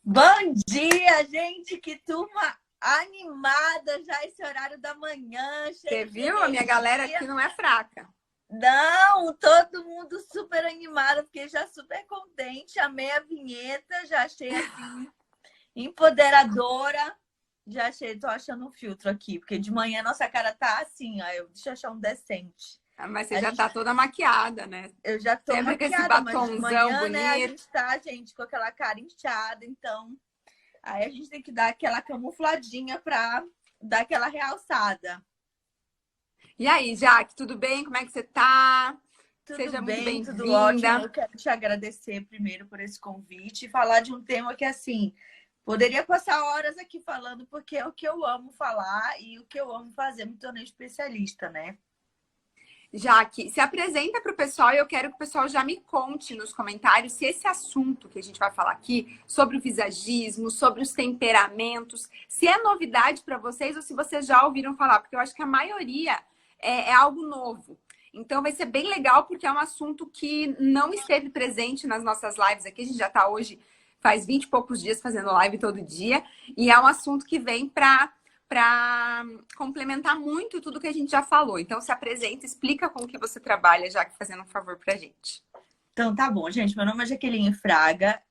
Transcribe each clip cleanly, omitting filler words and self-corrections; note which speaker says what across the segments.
Speaker 1: Bom dia, gente! Que turma animada já esse horário da manhã.
Speaker 2: Você
Speaker 1: Cheio de
Speaker 2: viu? A minha galera
Speaker 1: energia.
Speaker 2: aqui não é fraca.
Speaker 1: Não, todo mundo super animado, porque já super contente. Amei a vinheta, já achei assim, empoderadora. Já achei, tô achando um filtro aqui, porque de manhã nossa cara tá assim, ó. Deixa eu achar um decente.
Speaker 2: Mas você
Speaker 1: A
Speaker 2: já
Speaker 1: gente,
Speaker 2: tá toda maquiada, né?
Speaker 1: eu já tô
Speaker 2: Sempre com esse
Speaker 1: maquiada, mas de
Speaker 2: batonzão
Speaker 1: manhã, né, a
Speaker 2: bonito.
Speaker 1: gente tá, gente, com aquela cara inchada, então. Aí a gente tem que dar aquela camufladinha para dar aquela realçada.
Speaker 2: E aí, Jaque, tudo bem? Como é que você tá?
Speaker 1: Tudo
Speaker 2: Seja muito
Speaker 1: bem, tudo ótimo.
Speaker 2: bem-vinda.
Speaker 1: Eu quero te agradecer primeiro por esse convite e falar de um tema que, assim, poderia passar horas aqui falando, porque é o que eu amo falar e o que eu amo fazer. Me tornei especialista, né?
Speaker 2: Jaque, se apresenta para o pessoal e eu quero que o pessoal já me conte nos comentários se esse assunto que a gente vai falar aqui, sobre o visagismo, sobre os temperamentos, se é novidade para vocês ou se vocês já ouviram falar, porque eu acho que a maioria é algo novo. Então vai ser bem legal porque é um assunto que não esteve presente nas nossas lives aqui. A gente já está hoje, faz 20 e poucos dias fazendo live todo dia, e é um assunto que vem para complementar muito tudo que a gente já falou. Então, se apresenta, explica como que você trabalha, já que fazendo um favor pra gente.
Speaker 1: Então, tá bom, gente. Meu nome é Jaqueline Fraga.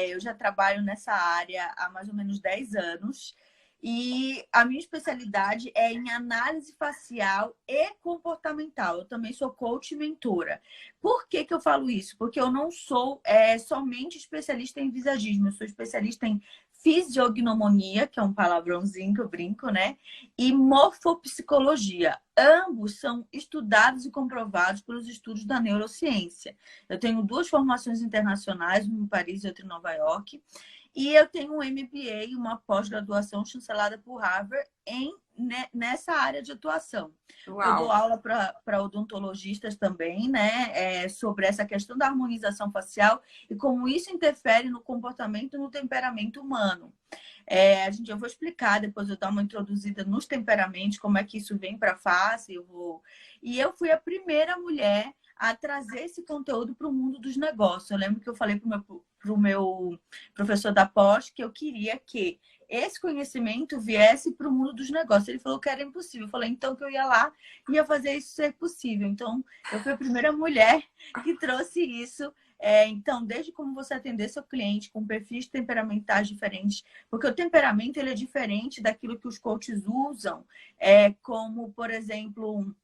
Speaker 1: Eu já trabalho nessa área há mais ou menos 10 anos. E a minha especialidade é em análise facial e comportamental. Eu também sou coach e mentora. Por que que eu falo isso? Porque eu não sou somente especialista em visagismo. Eu sou especialista em fisiognomonia, que é um palavrãozinho que eu brinco, né? E morfopsicologia. Ambos são estudados e comprovados pelos estudos da neurociência. Eu tenho duas formações internacionais, uma em Paris e outra em Nova York. E eu tenho um MBA, uma pós-graduação chancelada por Harvard nessa área de atuação. Eu dou
Speaker 2: Uau!
Speaker 1: aula para odontologistas também, né? Sobre essa questão da harmonização facial e como isso interfere no comportamento e no temperamento humano. Eu vou explicar, depois eu dar uma introduzida nos temperamentos, como é que isso vem para a face. E eu fui a primeira mulher a trazer esse conteúdo para o mundo dos negócios. Eu lembro que eu falei para o meu professor da pós que eu queria que esse conhecimento viesse para o mundo dos negócios. Ele falou que era impossível. Eu falei, então, que eu ia lá e ia fazer isso ser possível. Então, eu fui a primeira mulher que trouxe isso. Então, desde como você atender seu cliente com perfis temperamentais diferentes, porque o temperamento ele é diferente daquilo que os coaches usam, como, por exemplo,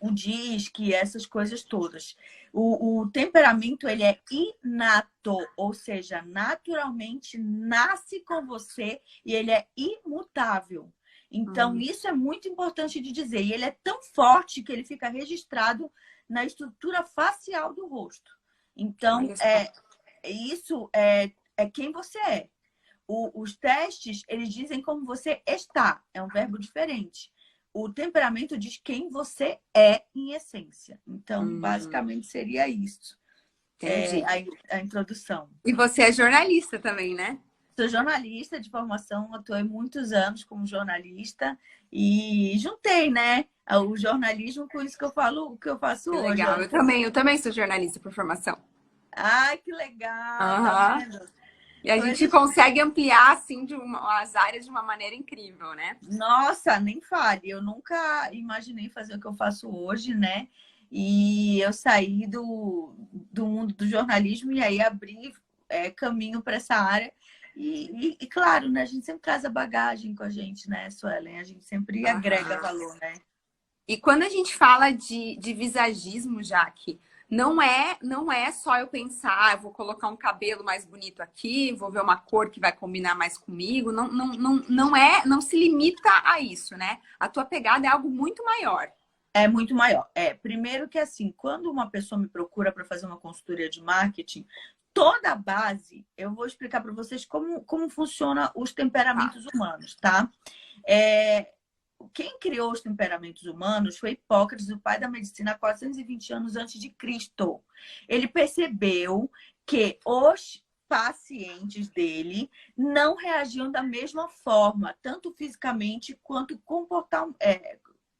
Speaker 1: o DISC, essas coisas todas. O temperamento ele é inato, ou seja, naturalmente nasce com você e ele é imutável. Então, isso é muito importante de dizer. E ele é tão forte que ele fica registrado na estrutura facial do rosto. Então,
Speaker 2: Olha só.
Speaker 1: isso é quem você é. Os testes, eles dizem como você está. É um verbo diferente. O temperamento diz quem você é em essência. Então, basicamente, seria isso.
Speaker 2: Entendi.
Speaker 1: A introdução.
Speaker 2: E você é jornalista também, né?
Speaker 1: Sou jornalista de formação, atuei muitos anos como jornalista e juntei, né, o jornalismo com isso que eu falo, o que eu faço
Speaker 2: Que
Speaker 1: hoje.
Speaker 2: legal.
Speaker 1: Olha,
Speaker 2: Eu também sou jornalista por formação.
Speaker 1: ai, que legal, tá
Speaker 2: Aham.
Speaker 1: vendo?
Speaker 2: E a gente
Speaker 1: Coisas.
Speaker 2: consegue ampliar, assim, as áreas de uma maneira incrível, né?
Speaker 1: Nossa, nem fale. Eu nunca imaginei fazer o que eu faço hoje, né? E eu saí do mundo do jornalismo e aí abri caminho para essa área. E claro, né? A gente sempre traz a bagagem com a gente, né, Suelen? A gente sempre agrega
Speaker 2: Aham.
Speaker 1: valor, né?
Speaker 2: E quando a gente fala de visagismo, Jaque, não é só eu pensar, eu vou colocar um cabelo mais bonito aqui, vou ver uma cor que vai combinar mais comigo. Não se limita a isso, né? A tua pegada é algo muito maior.
Speaker 1: É muito maior. Primeiro que assim, quando uma pessoa me procura para fazer uma consultoria de marketing, toda a base, eu vou explicar para vocês como funciona os
Speaker 2: Tá.
Speaker 1: temperamentos humanos, tá? É, Quem criou os temperamentos humanos foi Hipócrates, o pai da medicina, há 420 anos antes de Cristo. Ele percebeu que os pacientes dele não reagiam da mesma forma, tanto fisicamente quanto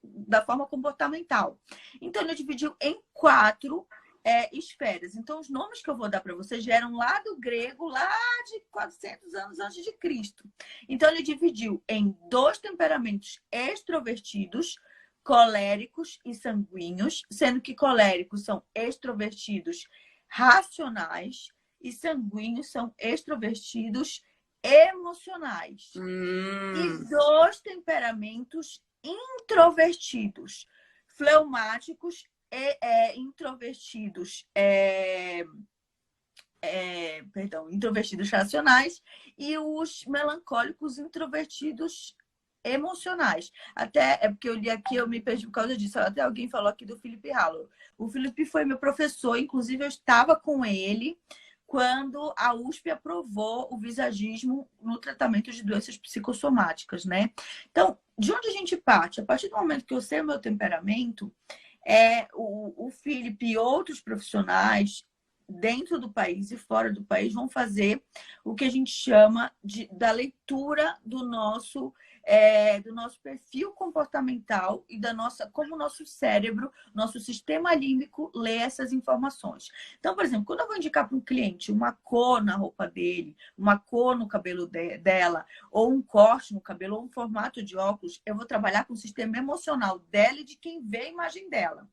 Speaker 1: da forma comportamental. Então, ele dividiu em quatro esferas. Então, os nomes que eu vou dar para vocês vieram lá do grego, lá de 400 anos antes de Cristo. Então, ele dividiu em 2 temperamentos extrovertidos, coléricos e sanguíneos, sendo que coléricos são extrovertidos racionais e sanguíneos são extrovertidos emocionais. E 2 temperamentos introvertidos, fleumáticos introvertidos, introvertidos racionais e os melancólicos introvertidos emocionais. Até é porque eu li aqui, eu me perdi por causa disso. Até alguém falou aqui do Felipe Hallow. O Felipe foi meu professor, inclusive eu estava com ele quando a USP aprovou o visagismo no tratamento de doenças psicossomáticas, né? Então, de onde a gente parte? A partir do momento que eu sei o meu temperamento, o Felipe e outros profissionais dentro do país e fora do país vão fazer o que a gente chama da leitura do nosso perfil comportamental e como o nosso cérebro, nosso sistema límbico lê essas informações. Então, por exemplo, quando eu vou indicar para um cliente uma cor na roupa dele, uma cor no cabelo dela, ou um corte no cabelo, ou um formato de óculos, eu vou trabalhar com o sistema emocional dela e de quem vê a imagem dela.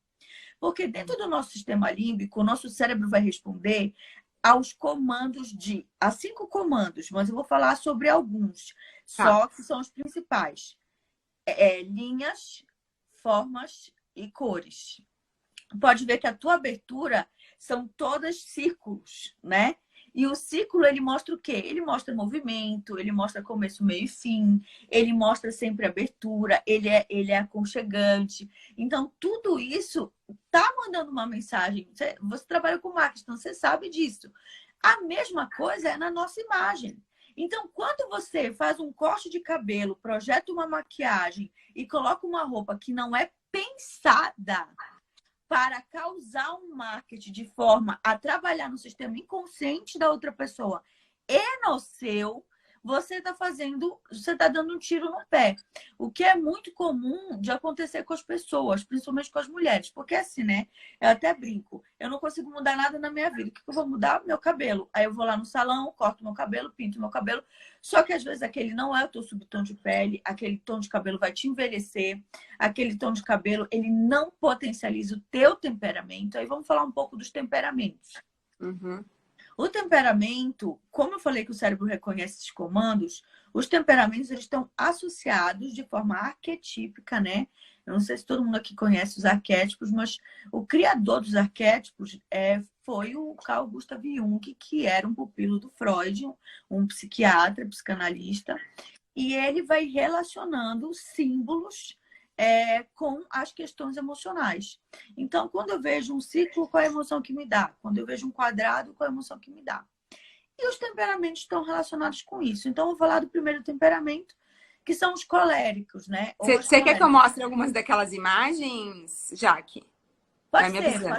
Speaker 1: Porque dentro do nosso sistema límbico, o nosso cérebro vai responder aos comandos a 5 comandos, mas eu vou falar sobre alguns, só que são os principais. Linhas, formas e cores. Pode ver que a tua abertura são todas círculos, né? E o círculo, ele mostra o quê? Ele mostra movimento, ele mostra começo, meio e fim, ele mostra sempre abertura, ele é aconchegante. Então, tudo isso tá mandando uma mensagem. Você trabalha com marketing, então você sabe disso. A mesma coisa é na nossa imagem. Então, quando você faz um corte de cabelo, projeta uma maquiagem e coloca uma roupa que não é pensada para causar um marketing de forma a trabalhar no sistema inconsciente da outra pessoa e no seu, você está dando um tiro no pé. O que é muito comum de acontecer com as pessoas, principalmente com as mulheres. Porque assim, né? Eu até brinco. Eu não consigo mudar nada na minha vida. O que eu vou mudar? Meu cabelo. Aí eu vou lá no salão, corto meu cabelo, pinto meu cabelo. Só que às vezes aquele não é o teu subtom de pele, aquele tom de cabelo vai te envelhecer, aquele tom de cabelo, ele não potencializa o teu temperamento. Aí vamos falar um pouco dos temperamentos. O temperamento, como eu falei que o cérebro reconhece esses comandos, os temperamentos eles estão associados de forma arquetípica, né? Eu não sei se todo mundo aqui conhece os arquétipos, mas o criador dos arquétipos foi o Carl Gustav Jung, que era um pupilo do Freud, um psiquiatra, psicanalista, e ele vai relacionando símbolos com as questões emocionais. Então, quando eu vejo um círculo, qual é a emoção que me dá? Quando eu vejo um quadrado, qual é a emoção que me dá? E os temperamentos estão relacionados com isso. Então, eu vou falar do primeiro temperamento, que são os coléricos, né?
Speaker 2: Você quer que eu mostre algumas daquelas imagens, Jaque?
Speaker 1: Pode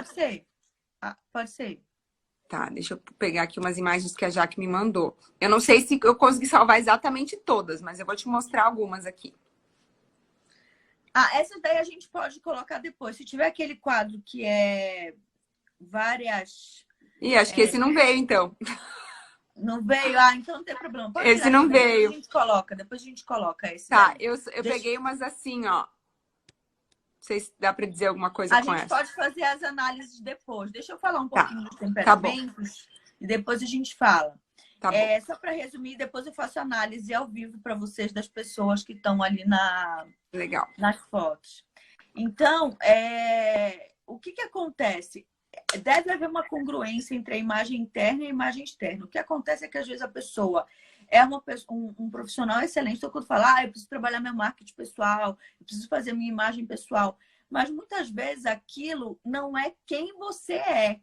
Speaker 1: ser. Pode ser.
Speaker 2: Tá, deixa eu pegar aqui umas imagens que a Jaque me mandou. Eu não sei se eu consegui salvar exatamente todas, mas eu vou te mostrar algumas aqui.
Speaker 1: Essa daí a gente pode colocar depois. Se tiver aquele quadro que é várias...
Speaker 2: Acho que esse não veio, então.
Speaker 1: Não veio? Então não tem problema. Pode
Speaker 2: esse não veio.
Speaker 1: Depois a gente coloca esse.
Speaker 2: Tá, eu peguei umas assim, ó. Não sei se dá para dizer alguma coisa com essa.
Speaker 1: A gente pode fazer as análises depois. Deixa eu falar um pouquinho dos temperamentos e depois a gente fala.
Speaker 2: Tá bom.
Speaker 1: Só para resumir, depois eu faço análise ao vivo para vocês das pessoas que estão ali nas fotos. Então, o que acontece? Deve haver uma congruência entre a imagem interna e a imagem externa. O que acontece é que, às vezes, a pessoa é um profissional excelente. Então, quando fala, eu preciso trabalhar meu marketing pessoal, eu preciso fazer minha imagem pessoal. Mas, muitas vezes, aquilo não é quem você é.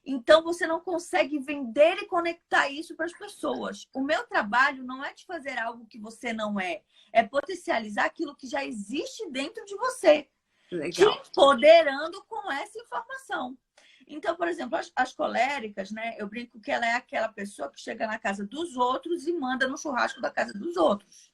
Speaker 1: Então, você não consegue vender e conectar isso para as pessoas. O meu trabalho não é de fazer algo que você não é. É potencializar aquilo que já existe dentro de você.
Speaker 2: Legal.
Speaker 1: Te empoderando com essa informação. Então, por exemplo, as coléricas, né? Eu brinco que ela é aquela pessoa que chega na casa dos outros e manda no churrasco da casa dos outros.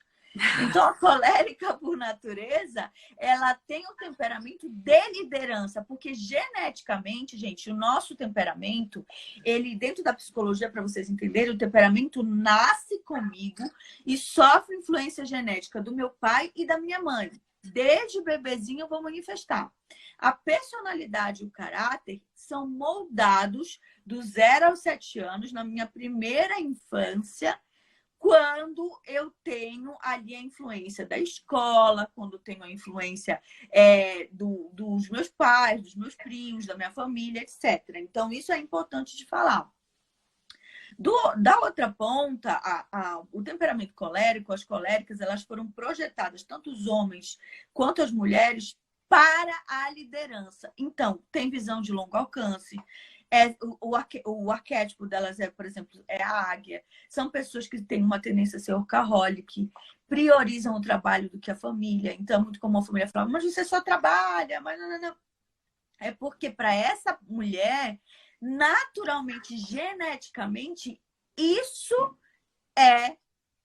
Speaker 1: Então, a colérica, por natureza, ela tem um temperamento de liderança, porque geneticamente, gente, o nosso temperamento, ele, dentro da psicologia, para vocês entenderem, o temperamento nasce comigo e sofre influência genética do meu pai e da minha mãe. Desde bebezinho eu vou manifestar. A personalidade e o caráter são moldados do 0 aos 7 anos, na minha primeira infância, quando eu tenho ali a influência da escola, quando tenho a influência dos meus pais, dos meus primos, da minha família, etc. Então, isso é importante de falar. Da outra ponta, o temperamento colérico, as coléricas, elas foram projetadas, tanto os homens quanto as mulheres, para a liderança. Então, tem visão de longo alcance. O arquétipo delas por exemplo, a águia. São pessoas que têm uma tendência a ser workaholic, priorizam o trabalho do que a família. Então, muito comum a família falar, mas você só trabalha, mas não. É porque para essa mulher, naturalmente, geneticamente, isso é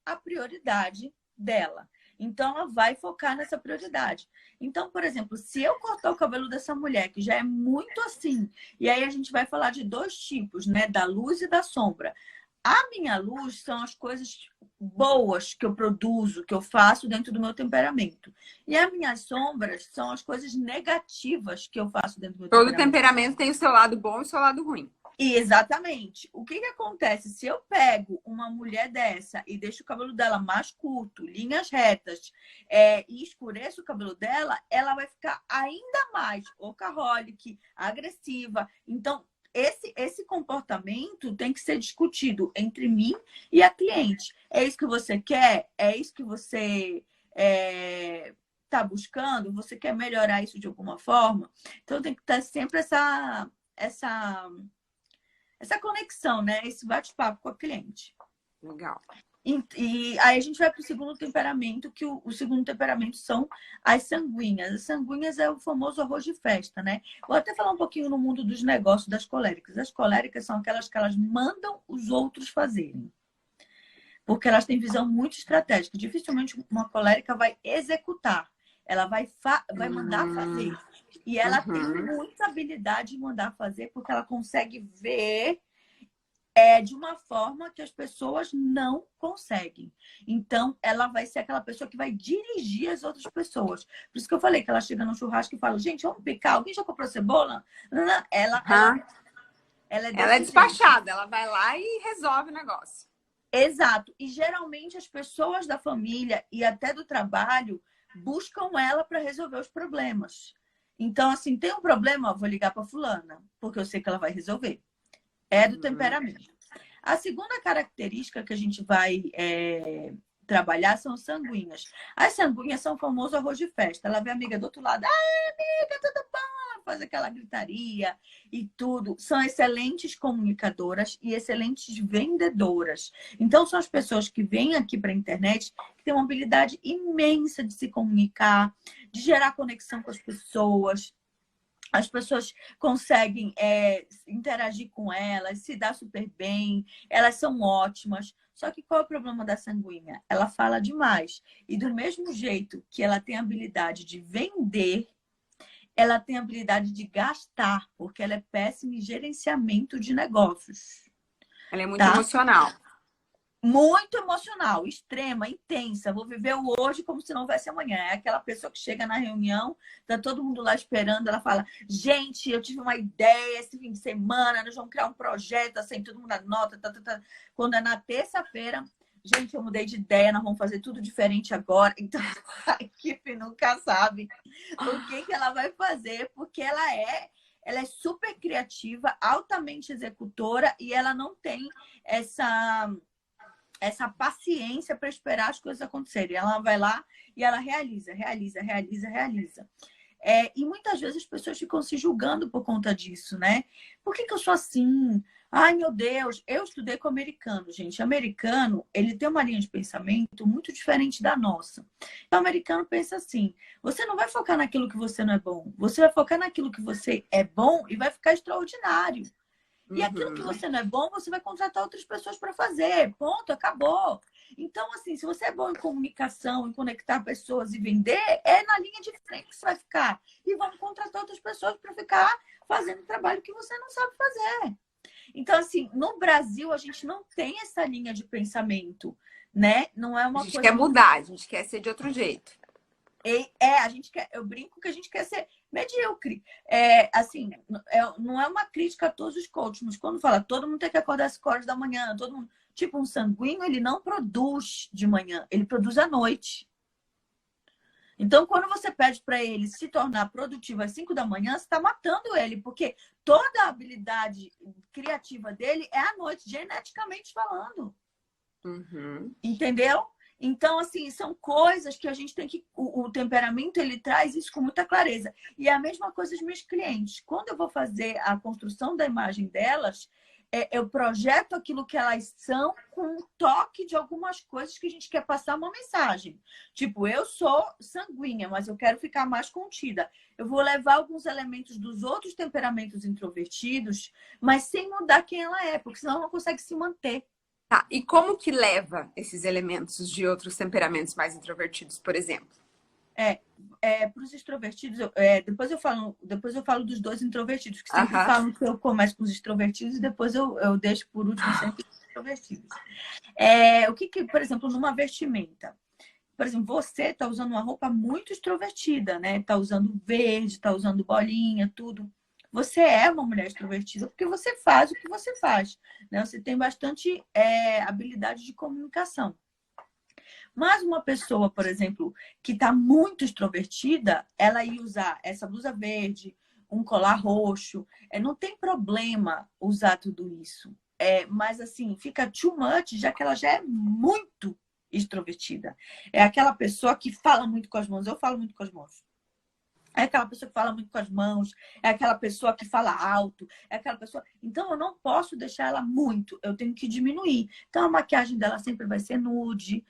Speaker 1: a prioridade dela. Então, ela vai focar nessa prioridade. Então, por exemplo, se eu cortar o cabelo dessa mulher, que já é muito assim, e aí a gente vai falar de 2 tipos, né? Da luz e da sombra. A minha luz são as coisas boas que eu produzo, que eu faço dentro do meu temperamento. E as minhas sombras são as coisas negativas que eu faço dentro do meu
Speaker 2: Todo
Speaker 1: temperamento.
Speaker 2: temperamento tem o seu lado bom e o seu lado ruim.
Speaker 1: Exatamente. O que acontece? Se eu pego uma mulher dessa e deixo o cabelo dela mais curto, linhas retas, e escureço o cabelo dela, ela vai ficar ainda mais workaholic, agressiva. Então, esse comportamento tem que ser discutido entre mim e a cliente. É isso que você quer? É isso que você está buscando? Você quer melhorar isso de alguma forma? Então, tem que ter sempre essa conexão, né? Esse bate-papo com a cliente.
Speaker 2: Legal.
Speaker 1: E aí a gente vai para o segundo temperamento, que o segundo temperamento são as sanguíneas. As sanguíneas é o famoso arroz de festa, né? Vou até falar um pouquinho no mundo dos negócios das coléricas. As coléricas são aquelas que elas mandam os outros fazerem. Porque elas têm visão muito estratégica. Dificilmente uma colérica vai executar. Ela vai mandar fazer. E ela tem muita habilidade em mandar fazer, porque ela consegue ver de uma forma que as pessoas não conseguem. Então, ela vai ser aquela pessoa que vai dirigir as outras pessoas. Por isso que eu falei que ela chega no churrasco e fala, gente, vamos picar? Alguém já comprou cebola? Ela
Speaker 2: é despachada. Ela vai lá e resolve o negócio.
Speaker 1: Exato. E geralmente as pessoas da família e até do trabalho buscam ela para resolver os problemas. Então, assim, tem um problema, vou ligar para fulana, porque eu sei que ela vai resolver. É do temperamento. A segunda característica que a gente vai trabalhar são sanguíneas. As sanguíneas são o famoso arroz de festa. Ela vê a amiga do outro lado. Ai, amiga, tudo bom? Faz aquela gritaria e tudo. São excelentes comunicadoras e excelentes vendedoras. Então, são as pessoas que vêm aqui para a internet que têm uma habilidade imensa de se comunicar, de gerar conexão com as pessoas. As pessoas conseguem interagir com elas, se dar super bem, elas são ótimas. Só que qual é o problema da sanguínea? Ela fala demais. E do mesmo jeito que ela tem a habilidade de vender, ela tem a habilidade de gastar, porque ela é péssima em gerenciamento de negócios.
Speaker 2: Ela é muito emocional.
Speaker 1: Muito emocional, extrema, intensa. Vou viver o hoje como se não houvesse amanhã. É aquela pessoa que chega na reunião, tá todo mundo lá esperando. Ela fala, gente, eu tive uma ideia esse fim de semana, nós vamos criar um projeto, assim, todo mundo anota. Quando é na terça-feira, gente, eu mudei de ideia, nós vamos fazer tudo diferente agora. Então, a equipe nunca sabe o que ela vai fazer, porque ela é super criativa, altamente executora e ela não tem essa paciência para esperar as coisas acontecerem. Ela vai lá e ela realiza. E muitas vezes as pessoas ficam se julgando por conta disso, né? Por que eu sou assim? Ai, meu Deus, eu estudei com americano, gente. O americano, ele tem uma linha de pensamento muito diferente da nossa. Então, o americano pensa assim, você não vai focar naquilo que você não é bom. Você vai focar naquilo que você é bom e vai ficar extraordinário. E aquilo que você não é bom, você vai contratar outras pessoas para fazer. Ponto, acabou. Então, assim, se você é bom em comunicação, em conectar pessoas e vender, é na linha de frente que você vai ficar. E vamos contratar outras pessoas para ficar fazendo o trabalho que você não sabe fazer. Então, assim, no Brasil, a gente não tem essa linha de pensamento, né? Não é
Speaker 2: A
Speaker 1: uma
Speaker 2: gente
Speaker 1: coisa
Speaker 2: quer mudar, a gente quer ser de outro jeito.
Speaker 1: a gente quer, eu brinco que a gente quer ser medíocre. Assim, não é uma crítica a todos os coaches, mas quando fala todo mundo tem que acordar às 5 horas da manhã, todo mundo, tipo um sanguíneo, ele não produz de manhã, ele produz à noite. Então, quando você pede para ele se tornar produtivo às 5 da manhã, você está matando ele, porque toda a habilidade criativa dele é à noite, geneticamente falando.
Speaker 2: Uhum.
Speaker 1: Entendeu? Então, assim, são coisas que a gente tem que... O temperamento, ele traz isso com muita clareza. E é a mesma coisa dos meus clientes. Quando eu vou fazer a construção da imagem delas, eu projeto aquilo que elas são com um toque de algumas coisas que a gente quer passar uma mensagem. Tipo, eu sou sanguínea, mas eu quero ficar mais contida. Eu vou levar alguns elementos dos outros temperamentos introvertidos, mas sem mudar quem ela é, porque senão ela não consegue se manter.
Speaker 2: Tá, e como que leva esses elementos de outros temperamentos mais introvertidos, por exemplo?
Speaker 1: Para os extrovertidos, depois eu falo dos dois introvertidos, que sempre
Speaker 2: Aham.
Speaker 1: falam que eu começo com os extrovertidos e depois eu deixo por último sempre os extrovertidos. O que, por exemplo, numa vestimenta? Por exemplo, você está usando uma roupa muito extrovertida, né? Está usando verde, está usando bolinha, tudo. Você é uma mulher extrovertida porque você faz o que você faz, né? Você tem bastante habilidade de comunicação. Mas uma pessoa, por exemplo, que está muito extrovertida, ela ia usar essa blusa verde, um colar roxo, não tem problema usar tudo isso. Mas assim, fica too much, já que ela já é muito extrovertida. É aquela pessoa que fala muito com as mãos. Eu falo muito com as mãos. É aquela pessoa que fala muito com as mãos, é aquela pessoa que fala alto, é aquela pessoa. Então, eu não posso deixar ela muito, eu tenho que diminuir. Então, a maquiagem dela sempre vai ser nude.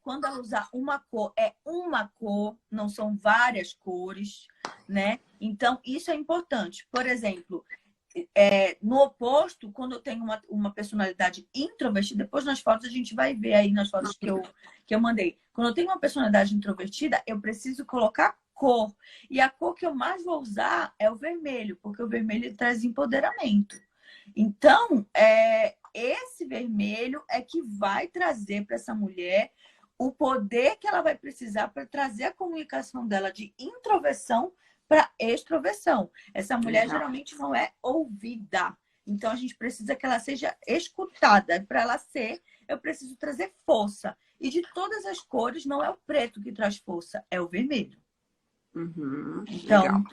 Speaker 1: Quando ela usar uma cor, é uma cor, não são várias cores, né? Então, isso é importante. Por exemplo, no oposto, quando eu tenho uma personalidade introvertida, depois nas fotos a gente vai ver aí nas fotos que eu mandei. Quando eu tenho uma personalidade introvertida, eu preciso colocar cor. E a cor que eu mais vou usar é o vermelho, porque o vermelho traz empoderamento. Então, esse vermelho é que vai trazer para essa mulher o poder que ela vai precisar para trazer a comunicação dela de introversão para extroversão. Essa mulher geralmente não é ouvida. Então, a gente precisa que ela seja escutada. Para ela ser, eu preciso trazer força. E de todas as cores, não é o preto que traz força, é o vermelho.
Speaker 2: Uhum.
Speaker 1: Então,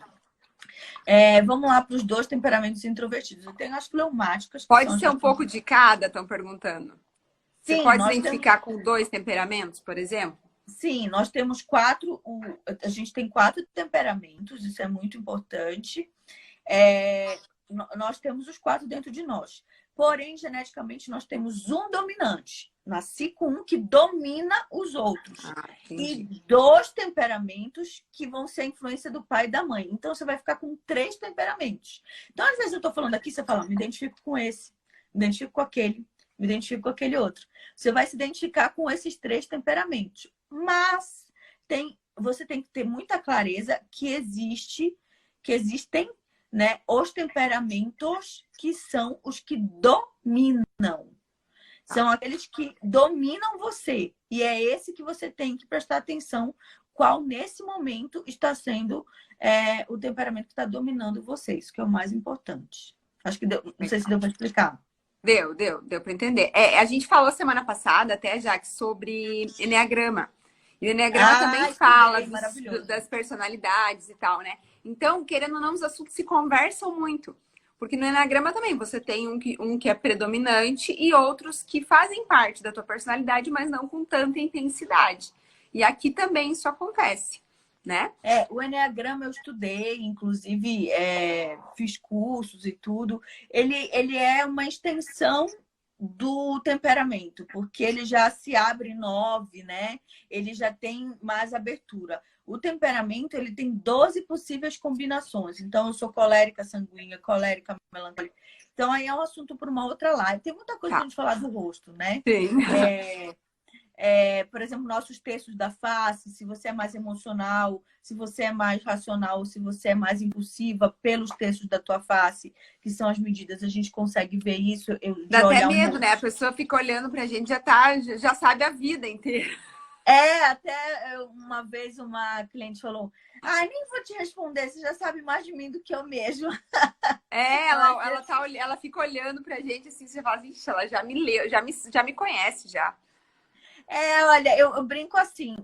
Speaker 1: vamos lá para os dois temperamentos introvertidos. Eu tenho as fleumáticas, que
Speaker 2: Pode
Speaker 1: são as
Speaker 2: ser um pouco de cada, estão perguntando. Você
Speaker 1: Sim,
Speaker 2: pode se
Speaker 1: nós
Speaker 2: identificar com 2 temperamentos, por exemplo?
Speaker 1: Sim, nós temos 4. A gente tem 4 temperamentos, isso é muito importante. Nós temos os 4 dentro de nós. Porém, geneticamente, nós temos um dominante. Nasci com um que domina os outros. E 2 temperamentos que vão ser a influência do pai e da mãe. Então, você vai ficar com 3 temperamentos. Então, às vezes eu estou falando aqui, você fala, me identifico com esse, me identifico com aquele, me identifico com aquele outro. Você vai se identificar com esses 3 temperamentos. Mas você tem que ter muita clareza que existem, né, os temperamentos que são os que dominam. São aqueles que dominam você. E é esse que você tem que prestar atenção qual, nesse momento, está sendo o temperamento que está dominando você. Isso que é o mais importante. Acho que deu, não sei se deu para explicar.
Speaker 2: Deu para entender. A gente falou semana passada, até, Jaque, sobre enneagrama. E o enneagrama também fala das personalidades e tal, né? Então, querendo ou não, os assuntos se conversam muito. Porque no enneagrama também você tem um que é predominante e outros que fazem parte da tua personalidade, mas não com tanta intensidade. E aqui também isso acontece, né?
Speaker 1: O enneagrama eu estudei, inclusive fiz cursos e tudo. Ele é uma extensão do temperamento, porque ele já se abre 9, né? Ele já tem mais abertura. O temperamento, ele tem 12 possíveis combinações. Então, eu sou colérica sanguínea, colérica melancólica. Então, aí é um assunto para uma outra live. Tem muita coisa para a gente falar do rosto, né?
Speaker 2: Sim.
Speaker 1: Por exemplo, nossos textos da face, se você é mais emocional, se você é mais racional, se você é mais impulsiva pelos textos da tua face, que são as medidas, a gente consegue ver isso
Speaker 2: Dá
Speaker 1: de
Speaker 2: até
Speaker 1: olhar
Speaker 2: medo, né? A pessoa fica olhando pra gente, já sabe a vida inteira.
Speaker 1: Até uma vez uma cliente falou: nem vou te responder, você já sabe mais de mim do que eu mesma.
Speaker 2: Ela fica olhando pra gente assim, você fala, ixi, ela já me leu, já me conhece já.
Speaker 1: Olha, eu brinco assim,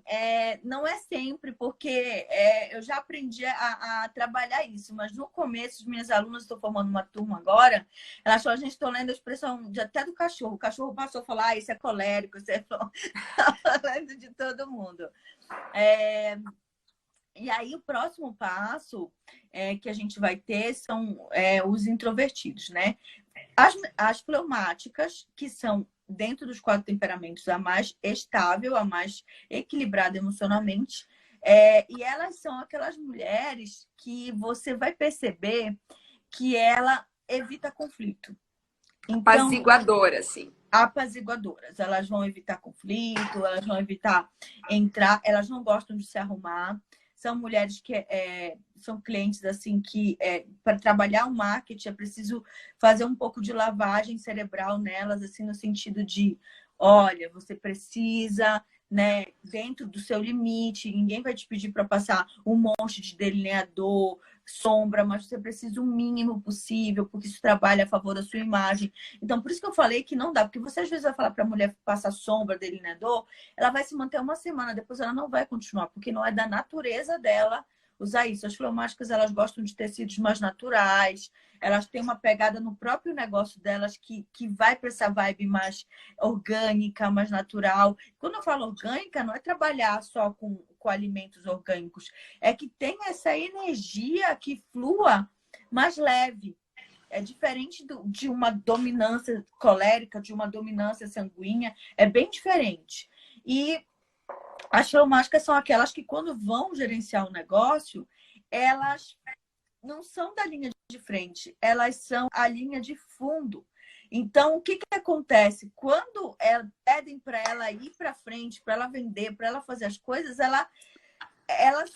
Speaker 1: não é sempre, porque eu já aprendi a trabalhar isso, mas no começo, as minhas alunas, estou formando uma turma agora, elas falam, a gente está lendo a expressão até do cachorro. O cachorro passou a falar, isso é colérico, isso é falando de todo mundo. E aí, o próximo passo que a gente vai ter são os introvertidos, né? As fleumáticas, que são, dentro dos 4 temperamentos, a mais estável, a mais equilibrada emocionalmente. E elas são aquelas mulheres que você vai perceber que ela evita conflito.
Speaker 2: Então, apaziguadora, assim.
Speaker 1: Apaziguadoras. Elas vão evitar conflito, elas vão evitar entrar, elas não gostam de se arrumar. São mulheres que são clientes assim que para trabalhar o marketing é preciso fazer um pouco de lavagem cerebral nelas, assim, no sentido de, olha, você precisa, né, dentro do seu limite, ninguém vai te pedir para passar um monte de delineador, sombra, mas você precisa o mínimo possível, porque isso trabalha a favor da sua imagem. Então, por isso que eu falei que não dá, porque você às vezes vai falar para a mulher passar sombra, delineador, ela vai se manter uma semana, depois ela não vai continuar, porque não é da natureza dela usar isso. As fleumáticas, elas gostam de tecidos mais naturais, elas têm uma pegada no próprio negócio delas que vai para essa vibe mais orgânica, mais natural. Quando eu falo orgânica, não é trabalhar só com alimentos orgânicos, é que tem essa energia que flua mais leve. É diferente de uma dominância colérica, de uma dominância sanguínea, é bem diferente. E as fleumáticas são aquelas que, quando vão gerenciar o negócio, elas não são da linha de frente, elas são a linha de fundo. Então, o que acontece? Quando pedem para ela ir para frente, para ela vender, para ela fazer as coisas, ela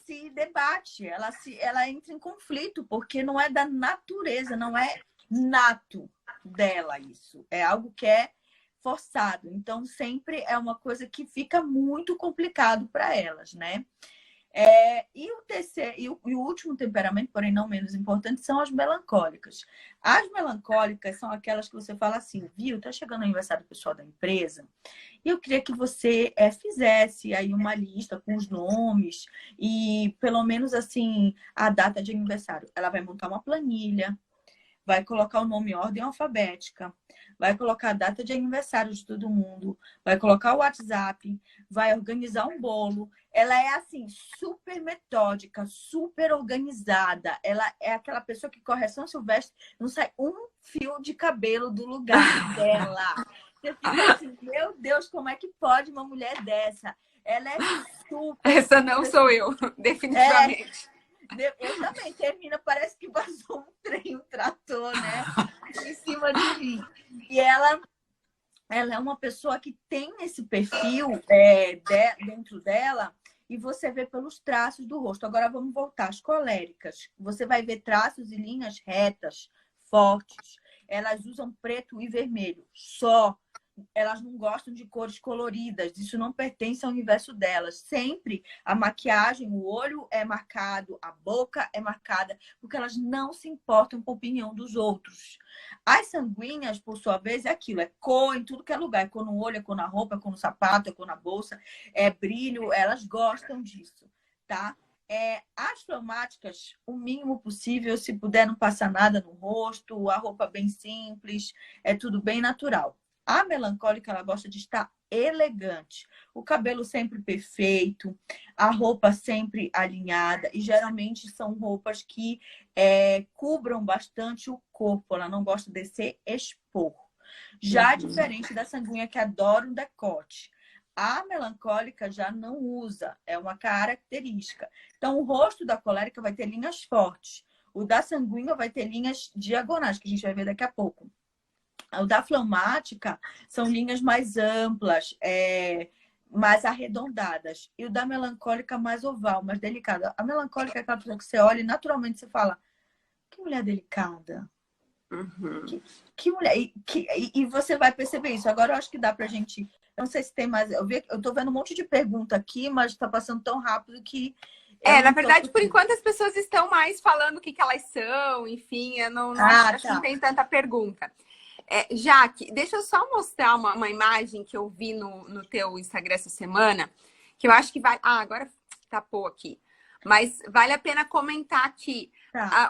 Speaker 1: se debate, ela entra em conflito, porque não é da natureza, não é nato dela isso. É algo que é forçado. Então, sempre é uma coisa que fica muito complicado para elas, né? E o terceiro e o último temperamento, porém não menos importante, são as melancólicas. As melancólicas são aquelas que você fala assim, viu? Tá chegando o aniversário pessoal da empresa e eu queria que você fizesse aí uma lista com os nomes e pelo menos assim a data de aniversário. Ela vai montar uma planilha, vai colocar o nome em ordem alfabética, vai colocar a data de aniversário de todo mundo, vai colocar o WhatsApp, vai organizar um bolo. Ela é assim, super metódica, super organizada. Ela é aquela pessoa que corre São Silvestre, não sai um fio de cabelo do lugar dela. Você fica assim, meu Deus, como é que pode uma mulher dessa? Ela é super...
Speaker 2: Essa não sou eu, definitivamente.
Speaker 1: Eu também, termina, parece que passou um trem, um trator, né? Em cima de mim. E ela é uma pessoa que tem esse perfil dentro dela e você vê pelos traços do rosto. Agora vamos voltar às coléricas. Você vai ver traços e linhas retas, fortes. Elas usam preto e vermelho só. Elas não gostam de cores coloridas, isso não pertence ao universo delas. Sempre a maquiagem, o olho é marcado, a boca é marcada, porque elas não se importam com a opinião dos outros. As sanguíneas, por sua vez, é aquilo, é cor em tudo que é lugar, é cor no olho, é cor na roupa, é cor no sapato, é cor na bolsa, é brilho, elas gostam disso, tá? As fleumáticas, o mínimo possível, se puder não passar nada no rosto, a roupa bem simples, é tudo bem natural. A melancólica, ela gosta de estar elegante. O cabelo sempre perfeito, a roupa sempre alinhada. E geralmente são roupas que cubram bastante o corpo. Ela não gosta de se expor. Já diferente da sanguínea, que adora um decote. A melancólica já não usa. É uma característica. Então, o rosto da colérica vai ter linhas fortes. O da sanguínea vai ter linhas diagonais, que a gente vai ver daqui a pouco. O da fleumática são linhas mais amplas, mais arredondadas. E o da melancólica mais oval, mais delicada. A melancólica é aquela pessoa que você olha e naturalmente você fala, que mulher delicada.
Speaker 2: Uhum.
Speaker 1: Que mulher. E você vai perceber isso. Agora eu acho que dá pra gente. Eu não sei se tem mais. Eu tô vendo um monte de pergunta aqui, mas está passando tão rápido que.
Speaker 2: Na verdade, por enquanto as pessoas estão mais falando o que elas são, enfim, eu não acho que não tem tanta pergunta. Jaque, deixa eu só mostrar uma imagem que eu vi no teu Instagram essa semana, que eu acho que vai. Agora tapou aqui. Mas vale a pena comentar que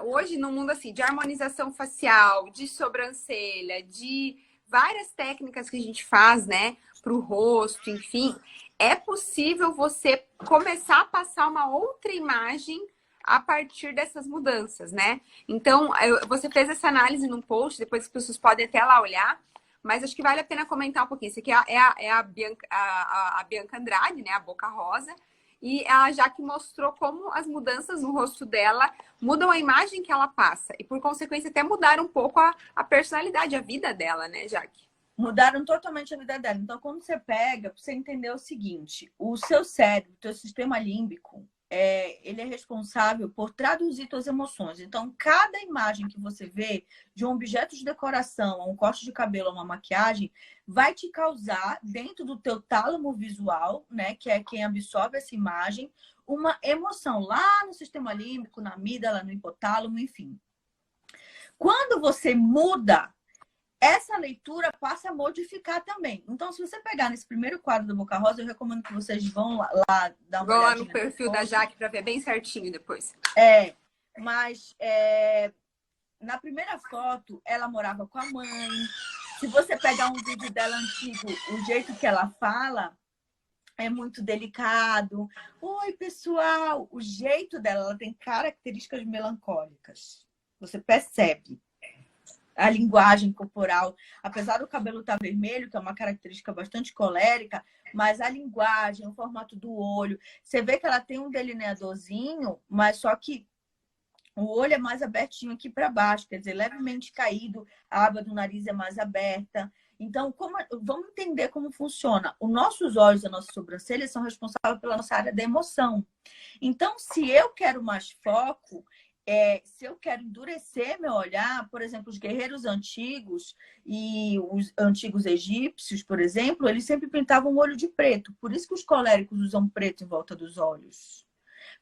Speaker 2: hoje, no mundo assim, de harmonização facial, de sobrancelha, de várias técnicas que a gente faz, né, para o rosto, enfim, é possível você começar a passar uma outra imagem a partir dessas mudanças, né? Então, você fez essa análise num post, depois as pessoas podem até lá olhar, mas acho que vale a pena comentar um pouquinho. Isso aqui é a Bianca Andrade, né? A Boca Rosa. E ela já que mostrou como as mudanças no rosto dela mudam a imagem que ela passa. E, por consequência, até mudaram um pouco a personalidade, a vida dela, né, Jaque?
Speaker 1: Mudaram totalmente a vida dela. Então, quando você pega, você entender o seguinte, o seu cérebro, o seu sistema límbico, ele é responsável por traduzir suas emoções. Então, cada imagem que você vê de um objeto de decoração, um corte de cabelo, uma maquiagem, vai te causar, dentro do teu tálamo visual, né, que é quem absorve essa imagem, uma emoção lá no sistema límbico, na amígdala, no hipotálamo, enfim. Quando você muda, essa leitura passa a modificar também. Então, se você pegar nesse primeiro quadro do Boca Rosa, eu recomendo que vocês vão lá dar uma olhadinha.
Speaker 2: Vão lá no perfil da Jaque para ver bem certinho depois.
Speaker 1: Mas na primeira foto, ela morava com a mãe. Se você pegar um vídeo dela antigo, o jeito que ela fala é muito delicado. Oi, pessoal! O jeito dela, ela tem características melancólicas. Você percebe. A linguagem corporal, apesar do cabelo estar vermelho, que é uma característica bastante colérica, mas a linguagem, o formato do olho, você vê que ela tem um delineadorzinho, mas só que o olho é mais abertinho aqui para baixo, quer dizer, levemente caído, a aba do nariz é mais aberta. Então, vamos entender como funciona. Os nossos olhos e as nossas sobrancelhas são responsáveis pela nossa área da emoção. Então, se eu quero mais foco, se eu quero endurecer meu olhar, por exemplo, os guerreiros antigos e os antigos egípcios, por exemplo, eles sempre pintavam o olho de preto. Por isso que os coléricos usam preto em volta dos olhos.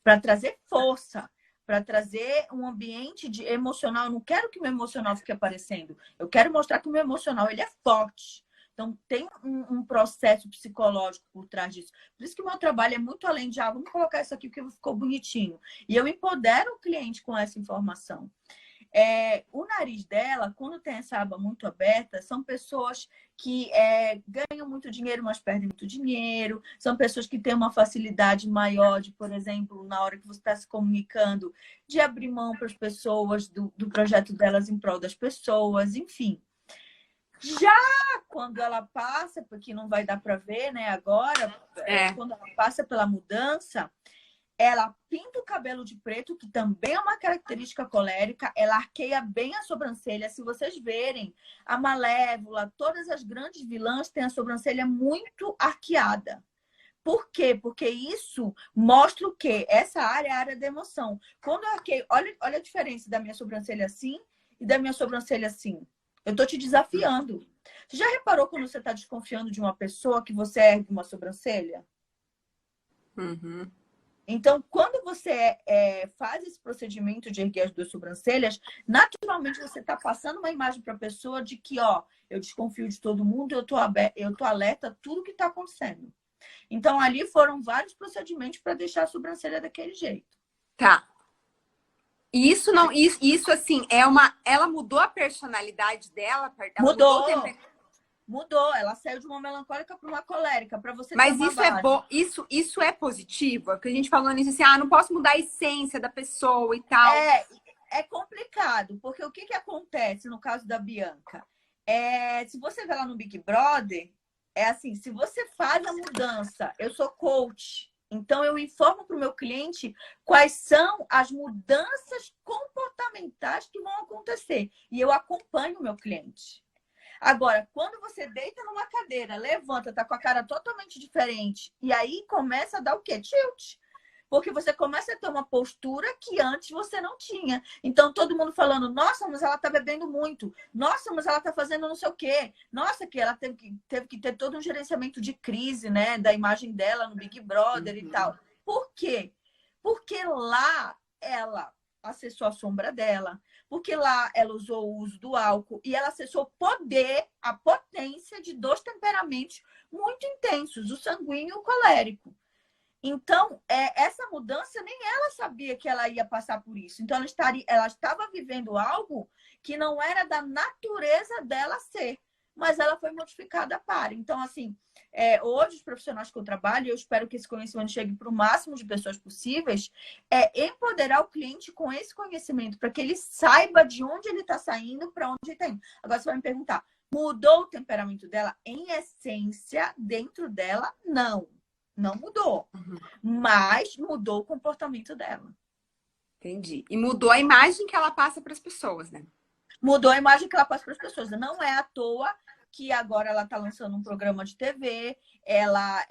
Speaker 1: Para trazer força, para trazer um ambiente emocional. Eu não quero que o meu emocional fique aparecendo. Eu quero mostrar que o meu emocional ele é forte. Então, tem um processo psicológico por trás disso. Por isso que o meu trabalho é muito além de, vamos colocar isso aqui porque ficou bonitinho. E eu empodero o cliente com essa informação. O nariz dela, quando tem essa aba muito aberta, são pessoas que ganham muito dinheiro, mas perdem muito dinheiro. São pessoas que têm uma facilidade maior de, por exemplo, na hora que você está se comunicando, de abrir mão para as pessoas, do projeto delas em prol das pessoas, enfim. Já quando ela passa, porque não vai dar para ver, né, agora, quando ela passa pela mudança, ela pinta o cabelo de preto, que também é uma característica colérica, ela arqueia bem a sobrancelha. Se vocês verem, a Malévola, todas as grandes vilãs têm a sobrancelha muito arqueada. Por quê? Porque isso mostra o quê? Essa área é a área da emoção. Quando eu arqueio, olha a diferença da minha sobrancelha assim e da minha sobrancelha assim. Eu estou te desafiando. Você já reparou quando você está desconfiando de uma pessoa que você ergue uma sobrancelha?
Speaker 2: Uhum.
Speaker 1: Então, quando você faz esse procedimento de erguer as duas sobrancelhas, naturalmente você está passando uma imagem para a pessoa de que, eu desconfio de todo mundo, eu tô alerta a tudo que está acontecendo. Então, ali foram vários procedimentos para deixar a sobrancelha daquele jeito.
Speaker 2: Tá. E isso assim, ela mudou a personalidade dela?
Speaker 1: Mudou. Ela saiu de uma melancólica para uma colérica, para você
Speaker 2: Mas
Speaker 1: ter uma
Speaker 2: isso é bom, isso é positivo? Porque a gente falou nisso assim, não posso mudar a essência da pessoa e tal.
Speaker 1: É complicado, porque o que acontece no caso da Bianca? Se você vê lá no Big Brother, é assim, se você faz a mudança, eu sou coach, então eu informo para o meu cliente quais são as mudanças comportamentais que vão acontecer. E eu acompanho o meu cliente. Agora, quando você deita numa cadeira, levanta, tá com a cara totalmente diferente, e aí começa a dar o quê? Tilt. Porque você começa a ter uma postura que antes você não tinha. Então, todo mundo falando, nossa, mas ela tá bebendo muito. Nossa, mas ela tá fazendo não sei o quê. Nossa, que ela teve que ter todo um gerenciamento de crise, né? Da imagem dela no Big Brother e tal. Por quê? Porque lá ela acessou a sombra dela. Porque lá ela usou o uso do álcool e ela acessou o poder, a potência de dois temperamentos muito intensos, o sanguíneo e o colérico. Então, essa mudança, nem ela sabia que ela ia passar por isso. Então, ela estava vivendo algo que não era da natureza dela ser, mas ela foi modificada para. Então, assim, hoje, os profissionais que eu trabalho, eu espero que esse conhecimento chegue para o máximo de pessoas possíveis, empoderar o cliente com esse conhecimento, para que ele saiba de onde ele está saindo, para onde ele está indo. Agora, você vai me perguntar, mudou o temperamento dela? Em essência, dentro dela, não. Não mudou, mas mudou o comportamento dela.
Speaker 2: Entendi. E mudou a imagem que ela passa para as pessoas, né?
Speaker 1: Mudou a imagem que ela passa para as pessoas. Não é à toa que agora ela está lançando um programa de TV, ela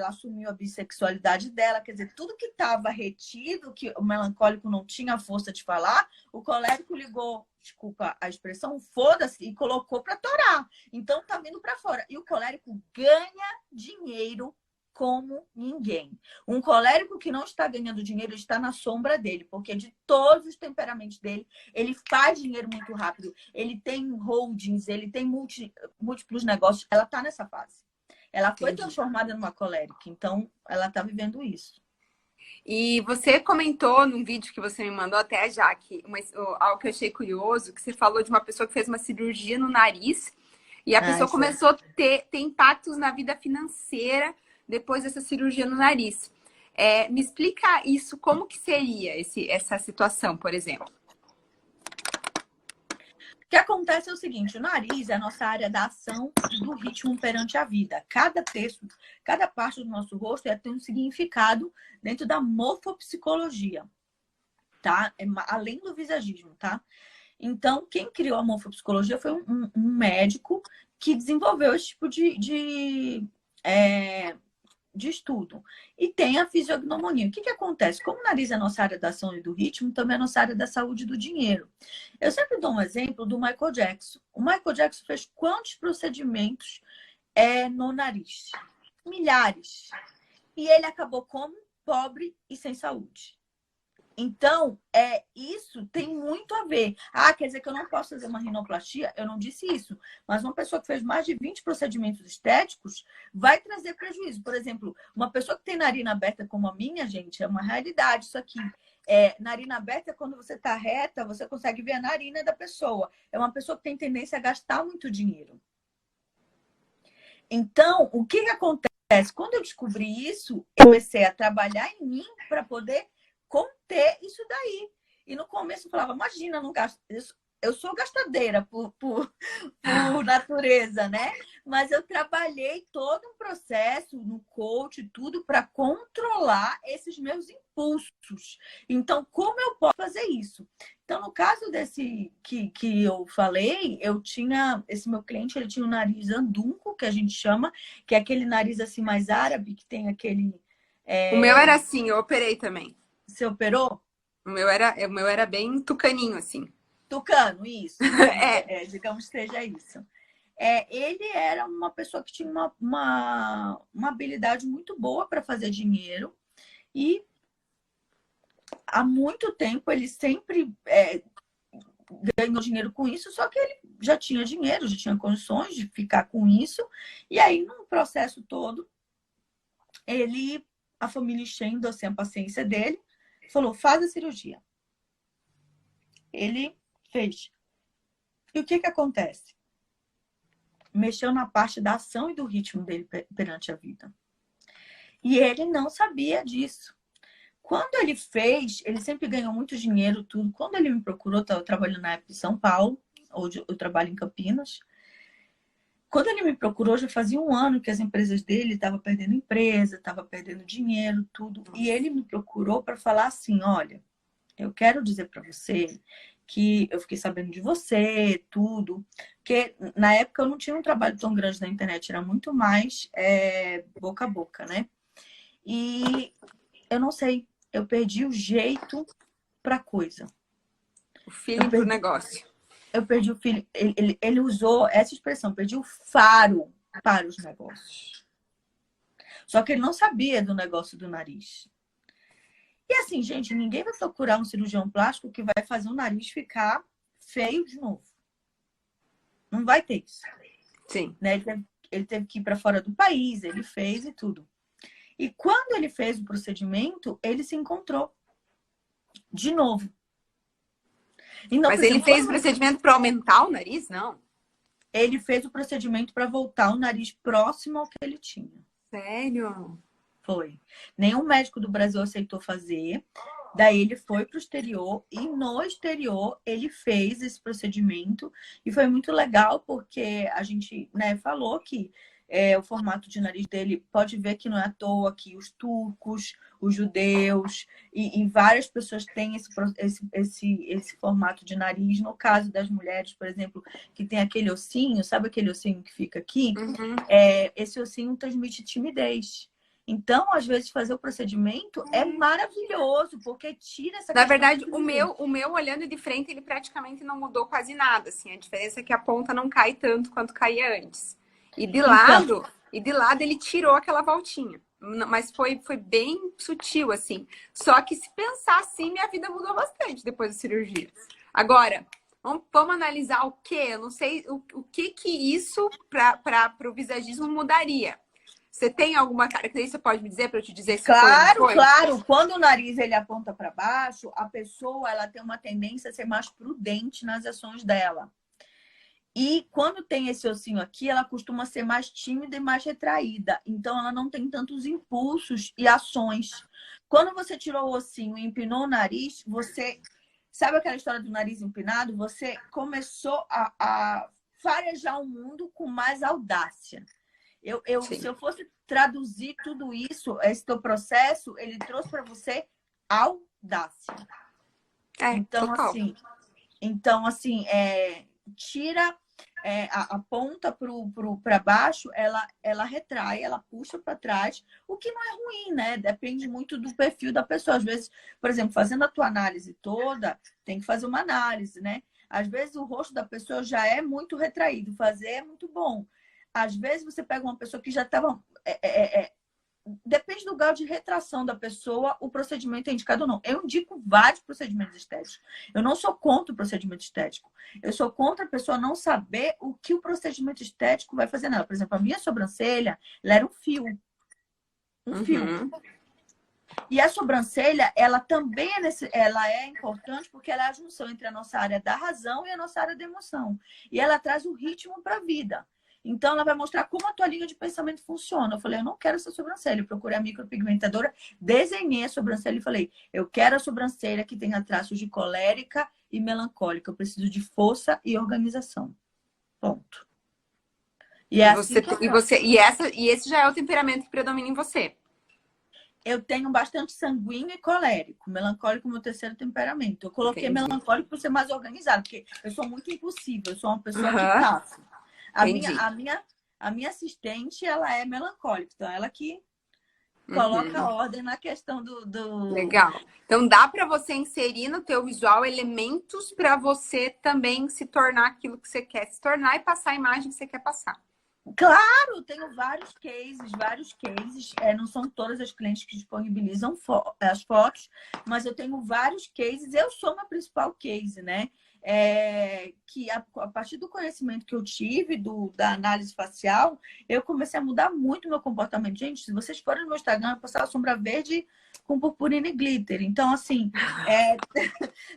Speaker 1: assumiu a bissexualidade dela, quer dizer, tudo que estava retido, que o melancólico não tinha força de falar, o colérico ligou, desculpa a expressão, foda-se, e colocou para torar. Então tá vindo para fora. E o colérico ganha dinheiro como ninguém. Um colérico que não está ganhando dinheiro está na sombra dele, porque de todos os temperamentos dele, ele faz dinheiro muito rápido. Ele tem holdings, ele tem múltiplos negócios. Ela está nessa fase. Ela foi transformada numa colérica, então ela está vivendo isso.
Speaker 2: E você comentou num vídeo que você me mandou até, Jaque, algo que eu achei curioso, que você falou de uma pessoa que fez uma cirurgia no nariz e a pessoa começou a ter impactos na vida financeira depois dessa cirurgia no nariz. Me explica isso, como que seria essa situação, por exemplo?
Speaker 1: O que acontece é o seguinte, o nariz é a nossa área da ação e do ritmo perante a vida. Cada texto, cada parte do nosso rosto tem um significado dentro da morfopsicologia, tá? Além do visagismo, tá? Então, quem criou a morfopsicologia foi um médico que desenvolveu esse tipo de estudo. E tem a fisiognomonia. O que acontece? Como o nariz é a nossa área da ação e do ritmo, também é a nossa área da saúde e do dinheiro. Eu sempre dou um exemplo do Michael Jackson. O Michael Jackson fez quantos procedimentos no nariz? Milhares. E ele acabou como? Pobre e sem saúde. Então, isso tem muito a ver. Quer dizer que eu não posso fazer uma rinoplastia? Eu não disse isso. Mas uma pessoa que fez mais de 20 procedimentos estéticos vai trazer prejuízo. Por exemplo, uma pessoa que tem narina aberta como a minha, gente, é uma realidade isso aqui. Narina aberta, quando você está reta, você consegue ver a narina da pessoa. É uma pessoa que tem tendência a gastar muito dinheiro. Então, o que acontece? Quando eu descobri isso, eu comecei a trabalhar em mim para poder conter isso daí. E no começo eu falava, imagina, não gasto. Eu sou gastadeira por natureza, né? Mas eu trabalhei todo um processo no coach, tudo para controlar esses meus impulsos. Então, como eu posso fazer isso? Então, no caso desse que eu falei, esse meu cliente, ele tinha um nariz andunco, que a gente chama, que é aquele nariz assim mais árabe, que tem aquele...
Speaker 2: O meu era assim, eu operei também.
Speaker 1: Você operou?
Speaker 2: O meu era bem tucaninho, assim.
Speaker 1: Tucano, isso. Digamos que seja isso. Ele era uma pessoa que tinha uma habilidade muito boa para fazer dinheiro e há muito tempo ele sempre ganhou dinheiro com isso, só que ele já tinha dinheiro, já tinha condições de ficar com isso. E aí, no processo todo, a família enchendo assim, a paciência dele, falou, faz a cirurgia. Ele fez. E o que acontece? Mexeu na parte da ação e do ritmo dele perante a vida. E ele não sabia disso. Quando ele fez, ele sempre ganhou muito dinheiro, tudo. Quando ele me procurou, eu estava trabalhando na época em São Paulo, hoje eu trabalho em Campinas. Quando ele me procurou, já fazia um ano que as empresas dele estavam perdendo empresa, estavam perdendo dinheiro, tudo. E ele me procurou para falar assim, olha, eu quero dizer para você que eu fiquei sabendo de você, tudo. Porque na época eu não tinha um trabalho tão grande na internet, era muito mais boca a boca, né? E eu não sei, eu perdi o jeito pra coisa.
Speaker 2: O
Speaker 1: Eu
Speaker 2: feeling pro
Speaker 1: perdi,
Speaker 2: negócio.
Speaker 1: eu perdi o filho. Ele usou essa expressão, perdi o faro para os negócios. Só que ele não sabia do negócio do nariz. E assim, gente, ninguém vai procurar um cirurgião plástico que vai fazer o nariz ficar feio de novo. Não vai ter isso.
Speaker 2: Sim.
Speaker 1: Né? Ele teve que ir para fora do país, ele fez e tudo. E quando ele fez o procedimento, ele se encontrou de novo. Então,
Speaker 2: Mas
Speaker 1: por
Speaker 2: ele
Speaker 1: exemplo,
Speaker 2: fez o procedimento para aumentar o nariz? Não.
Speaker 1: ele fez o procedimento para voltar o nariz próximo ao que ele tinha.
Speaker 2: Sério?
Speaker 1: Foi. Nenhum médico do Brasil aceitou fazer. Daí ele foi para o exterior e no exterior ele fez esse procedimento e foi muito legal porque a gente, né, falou que o formato de nariz dele, pode ver que não é à toa que os turcos, os judeus e várias pessoas têm esse formato de nariz. No caso das mulheres, por exemplo, que tem aquele ossinho, sabe aquele ossinho que fica aqui?
Speaker 2: Uhum.
Speaker 1: Esse ossinho transmite timidez. Então, às vezes, fazer o procedimento é maravilhoso, porque tira essa
Speaker 2: Na
Speaker 1: questão
Speaker 2: verdade,
Speaker 1: de
Speaker 2: o meu olhando de frente, ele praticamente não mudou quase nada, assim. A diferença é que a ponta não cai tanto quanto caía antes. E de lado, ele tirou aquela voltinha. Mas foi bem sutil, assim. Só que se pensar assim, minha vida mudou bastante depois da cirurgia. Agora, vamos analisar o quê? Eu não sei o que isso para o visagismo mudaria. Você tem alguma característica, você pode me dizer para eu te dizer se foi ou não foi?
Speaker 1: Claro. Quando o nariz ele aponta para baixo, a pessoa ela tem uma tendência a ser mais prudente nas ações dela. E quando tem esse ossinho aqui, ela costuma ser mais tímida e mais retraída. Então, ela não tem tantos impulsos e ações. Quando você tirou o ossinho e empinou o nariz, você... Sabe aquela história do nariz empinado? Você começou a farejar o mundo com mais audácia. Se eu fosse traduzir tudo isso, esse teu processo, ele trouxe para você audácia.
Speaker 2: Total.
Speaker 1: Então, assim, tira a ponta para baixo, ela retrai, ela puxa para trás, o que não é ruim, né? Depende muito do perfil da pessoa. Às vezes, por exemplo, fazendo a tua análise toda, tem que fazer uma análise, né? Às vezes o rosto da pessoa já é muito retraído, fazer é muito bom. Às vezes você pega uma pessoa que já estava... Depende do grau de retração da pessoa, o procedimento é indicado ou não. Eu indico vários procedimentos estéticos. Eu não sou contra o procedimento estético. Eu sou contra a pessoa não saber o que o procedimento estético vai fazer nela. Por exemplo, a minha sobrancelha, ela era um fio. Um fio. E a sobrancelha, ela também ela é importante porque ela é a junção entre a nossa área da razão e a nossa área da emoção. E ela traz o ritmo para a vida. Então, ela vai mostrar como a tua linha de pensamento funciona. Eu falei, eu não quero essa sobrancelha. Eu procurei a micropigmentadora, desenhei a sobrancelha e falei, eu quero a sobrancelha que tenha traços de colérica e melancólica. Eu preciso de força e organização. Ponto. E
Speaker 2: esse já é o temperamento que predomina em você.
Speaker 1: Eu tenho bastante sanguíneo e colérico. Melancólico é o meu terceiro temperamento. Eu coloquei melancólico para ser mais organizado, porque eu sou muito impulsiva. Eu sou uma pessoa que passa. A minha assistente, ela é melancólica. Então, ela que coloca ordem na questão do...
Speaker 2: Legal. Então, dá para você inserir no teu visual elementos para você também se tornar aquilo que você quer se tornar e passar a imagem que você quer passar.
Speaker 1: Claro, tenho vários cases. Não são todas as clientes que disponibilizam as fotos, mas eu tenho vários cases. Eu sou uma principal case, né? Que a partir do conhecimento que eu tive da análise facial, eu comecei a mudar muito meu comportamento. Gente, se vocês forem no meu Instagram, eu postava sombra verde com purpurina e glitter. Então, assim,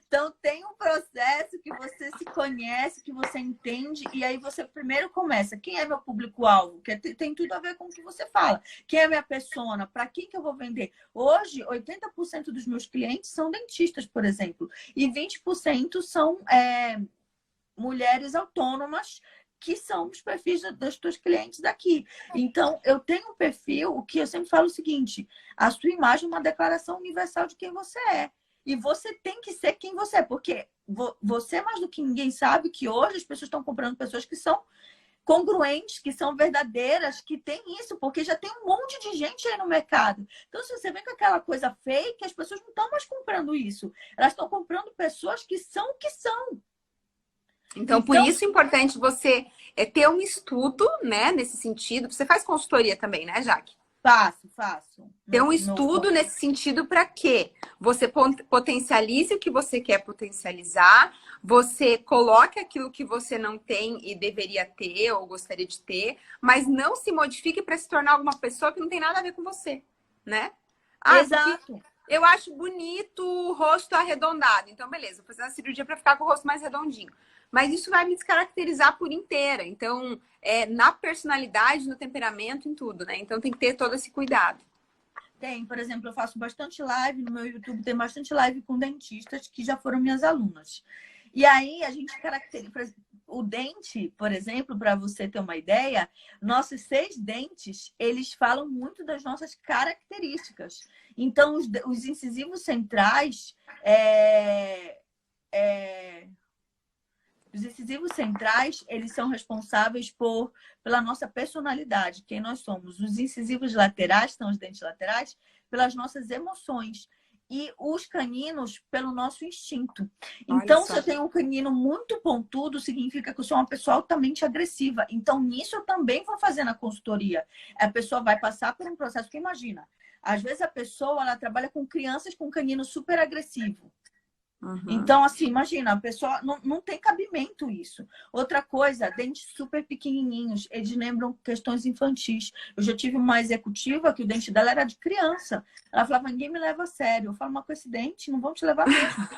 Speaker 1: então tem um processo que você se conhece, que você entende, e aí você primeiro começa. Quem é meu público-alvo? Que tem tudo a ver com o que você fala. Quem é minha persona? Para quem que eu vou vender? Hoje, 80% dos meus clientes são dentistas, por exemplo, e 20% são mulheres autônomas, que são os perfis dos teus clientes daqui. Então, eu tenho um perfil que eu sempre falo o seguinte, a sua imagem é uma declaração universal de quem você é. E você tem que ser quem você é, porque você, mais do que ninguém, sabe que hoje as pessoas estão comprando pessoas que são congruentes, que são verdadeiras, que tem isso, porque já tem um monte de gente aí no mercado. Então, se você vem com aquela coisa fake, as pessoas não estão mais comprando isso. Elas estão comprando pessoas que são o que são.
Speaker 2: Então, por isso é importante você ter um estudo, né, nesse sentido. Você faz consultoria também, né, Jaque?
Speaker 1: Faço.
Speaker 2: Ter um estudo nesse sentido para quê? Você potencialize o que você quer potencializar, você coloque aquilo que você não tem e deveria ter ou gostaria de ter, mas não se modifique para se tornar alguma pessoa que não tem nada a ver com você, né?
Speaker 1: Exato.
Speaker 2: Eu acho bonito o rosto arredondado. Então, beleza, vou fazer uma cirurgia para ficar com o rosto mais redondinho. Mas isso vai me descaracterizar por inteira. Então, na personalidade, no temperamento, em tudo, né? Então, tem que ter todo esse cuidado.
Speaker 1: Tem, por exemplo, eu faço bastante live no meu YouTube, tem bastante live com dentistas que já foram minhas alunas. E aí a gente caracteriza o dente, por exemplo, para você ter uma ideia, nossos 6 dentes, eles falam muito das nossas características. Então, os incisivos centrais os incisivos centrais, eles são responsáveis pela nossa personalidade, quem nós somos. Os incisivos laterais, que são os dentes laterais, pelas nossas emoções. E os caninos, pelo nosso instinto. Então, se eu tenho um canino muito pontudo, significa que eu sou uma pessoa altamente agressiva. Então, nisso eu também vou fazer na consultoria. A pessoa vai passar por um processo que, imagina, às vezes a pessoa ela trabalha com crianças com canino super agressivo. Então, assim, imagina, a pessoa não tem cabimento isso. Outra coisa, dentes super pequenininhos, eles lembram questões infantis. Eu já tive uma executiva que o dente dela era de criança. Ela falava, ninguém me leva a sério. Eu falo, mas com esse dente não vão te levar mesmo.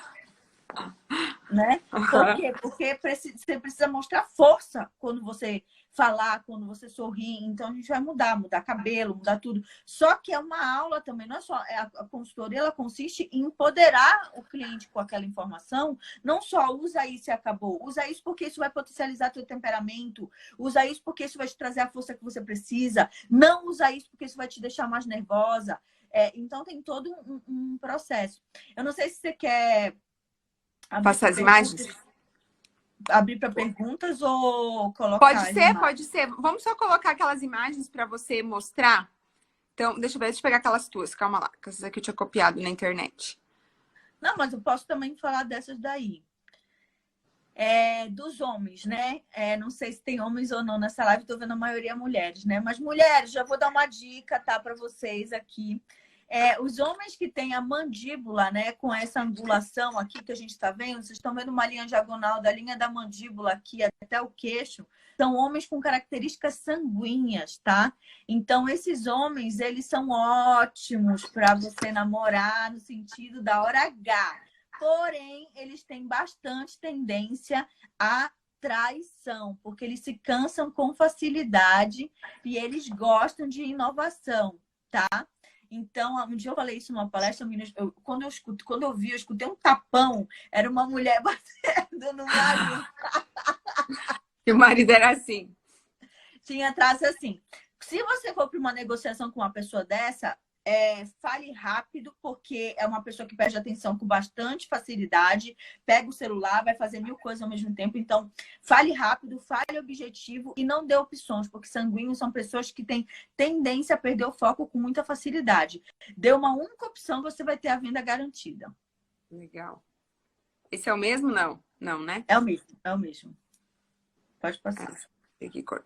Speaker 1: Né? Por quê? Porque você precisa mostrar força quando você falar, quando você sorrir. Então, a gente vai mudar cabelo, mudar tudo. Só que é uma aula também, não é só... A consultoria, ela consiste em empoderar o cliente com aquela informação. Não só usa isso e acabou. Usa isso porque isso vai potencializar teu temperamento. Usa isso porque isso vai te trazer a força que você precisa. Não usa isso porque isso vai te deixar mais nervosa. Então, tem todo um processo. Eu não sei se você quer...
Speaker 2: Passar as imagens?
Speaker 1: Abrir para perguntas ou colocar?
Speaker 2: Pode ser. Vamos só colocar aquelas imagens para você mostrar. Então, deixa eu pegar aquelas tuas. Calma lá, que essas aqui eu tinha copiado na internet.
Speaker 1: Não, mas eu posso também falar dessas daí. Dos homens, né? Não sei se tem homens ou não nessa live, estou vendo a maioria mulheres, né? Mas mulheres, já vou dar uma dica, tá, para vocês aqui. Os homens que têm a mandíbula, né, com essa angulação aqui que a gente está vendo, vocês estão vendo uma linha diagonal da linha da mandíbula aqui até o queixo, são homens com características sanguíneas, tá? Então, esses homens, eles são ótimos para você namorar no sentido da hora H. Porém, eles têm bastante tendência à traição, porque eles se cansam com facilidade e eles gostam de inovação, tá? Então, um dia eu falei isso numa palestra, quando eu vi, eu escutei um tapão, era uma mulher batendo no marido.
Speaker 2: E o marido era assim.
Speaker 1: Tinha traço assim. Se você for para uma negociação com uma pessoa dessa, fale rápido, porque é uma pessoa que perde atenção com bastante facilidade, pega o celular, vai fazer 1000 coisas ao mesmo tempo. Então, fale rápido, fale objetivo e não dê opções, porque sanguíneos são pessoas que têm tendência a perder o foco com muita facilidade. Dê uma única opção, você vai ter a venda garantida.
Speaker 2: Legal. Esse é o mesmo? Não. Não, né?
Speaker 1: É o mesmo. Pode passar.
Speaker 2: Aqui, cor.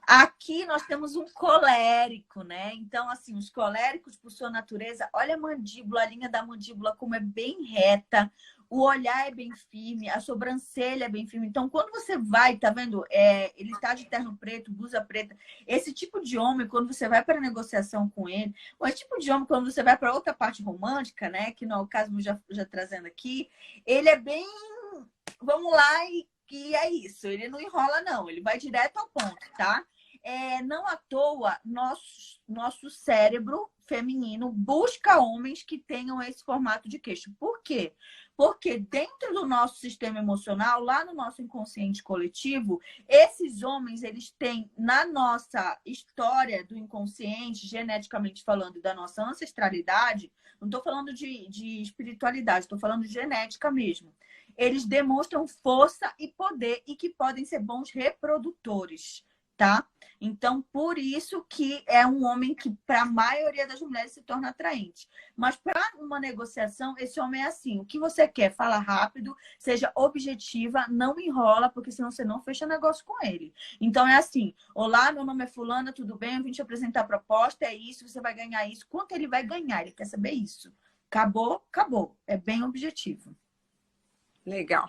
Speaker 1: Aqui nós temos um colérico, né? Então, assim, os coléricos, por sua natureza, olha a mandíbula, a linha da mandíbula como é bem reta, o olhar é bem firme, a sobrancelha é bem firme. Então, quando você vai, tá vendo? Ele tá de terno preto, blusa preta. Esse tipo de homem, quando você vai para negociação com ele, ou esse tipo de homem, quando você vai para outra parte romântica, né? Que não é o caso, já trazendo aqui, ele é bem... Vamos lá e é isso. Ele não enrola, não. Ele vai direto ao ponto, tá? Não à toa, nosso cérebro feminino busca homens que tenham esse formato de queixo. Por quê? Porque dentro do nosso sistema emocional, lá no nosso inconsciente coletivo, esses homens, eles têm, na nossa história do inconsciente, geneticamente falando, da nossa ancestralidade, não estou falando de espiritualidade, estou falando de genética mesmo. Eles demonstram força e poder e que podem ser bons reprodutores, tá? Então, por isso que é um homem que, para a maioria das mulheres, se torna atraente. Mas para uma negociação, esse homem é assim: o que você quer? Fala rápido, seja objetiva, não enrola, porque senão você não fecha negócio com ele. Então, é assim: olá, meu nome é Fulana, tudo bem? Eu vim te apresentar a proposta, é isso, você vai ganhar isso. Quanto ele vai ganhar? Ele quer saber isso. Acabou, acabou. É bem objetivo.
Speaker 2: Legal.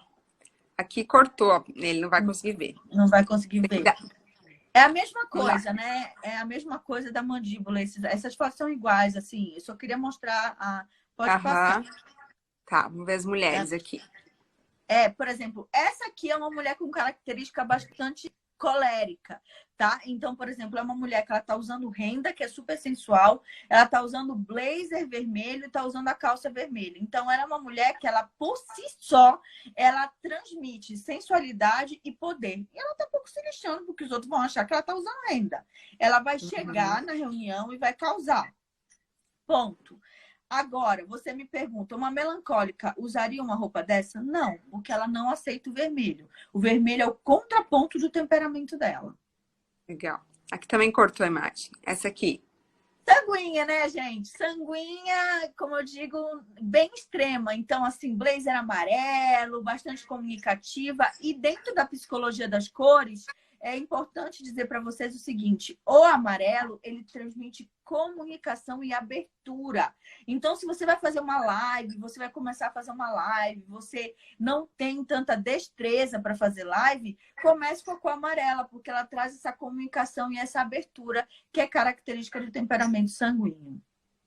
Speaker 2: Aqui cortou, ele não vai conseguir ver.
Speaker 1: Não vai conseguir ver. É a mesma coisa, né? É a mesma coisa da mandíbula. Essas fotos são iguais, assim. Eu só queria mostrar a... Pode passar.
Speaker 2: Tá, vamos ver as mulheres aqui.
Speaker 1: Por exemplo, essa aqui é uma mulher com característica bastante colérica, tá? Então, por exemplo, é uma mulher que ela tá usando renda, que é super sensual, ela tá usando blazer vermelho e tá usando a calça vermelha. Então, ela é uma mulher que ela, por si só, ela transmite sensualidade e poder. E ela tá um pouco se lixando, porque os outros vão achar que ela tá usando renda. Ela vai chegar na reunião e vai causar. Ponto. Agora, você me pergunta, uma melancólica usaria uma roupa dessa? Não, porque ela não aceita o vermelho. O vermelho é o contraponto do temperamento dela.
Speaker 2: Legal. Aqui também cortou a imagem. Essa aqui.
Speaker 1: Sanguínea, né, gente? Sanguínea, como eu digo, bem extrema. Então, assim, blazer amarelo, bastante comunicativa. E dentro da psicologia das cores, é importante dizer para vocês o seguinte: o amarelo, ele transmite comunicação e abertura. Então, se você vai fazer uma live, você vai começar a fazer uma live, você não tem tanta destreza para fazer live, comece com a cor amarela, porque ela traz essa comunicação e essa abertura que é característica do temperamento sanguíneo.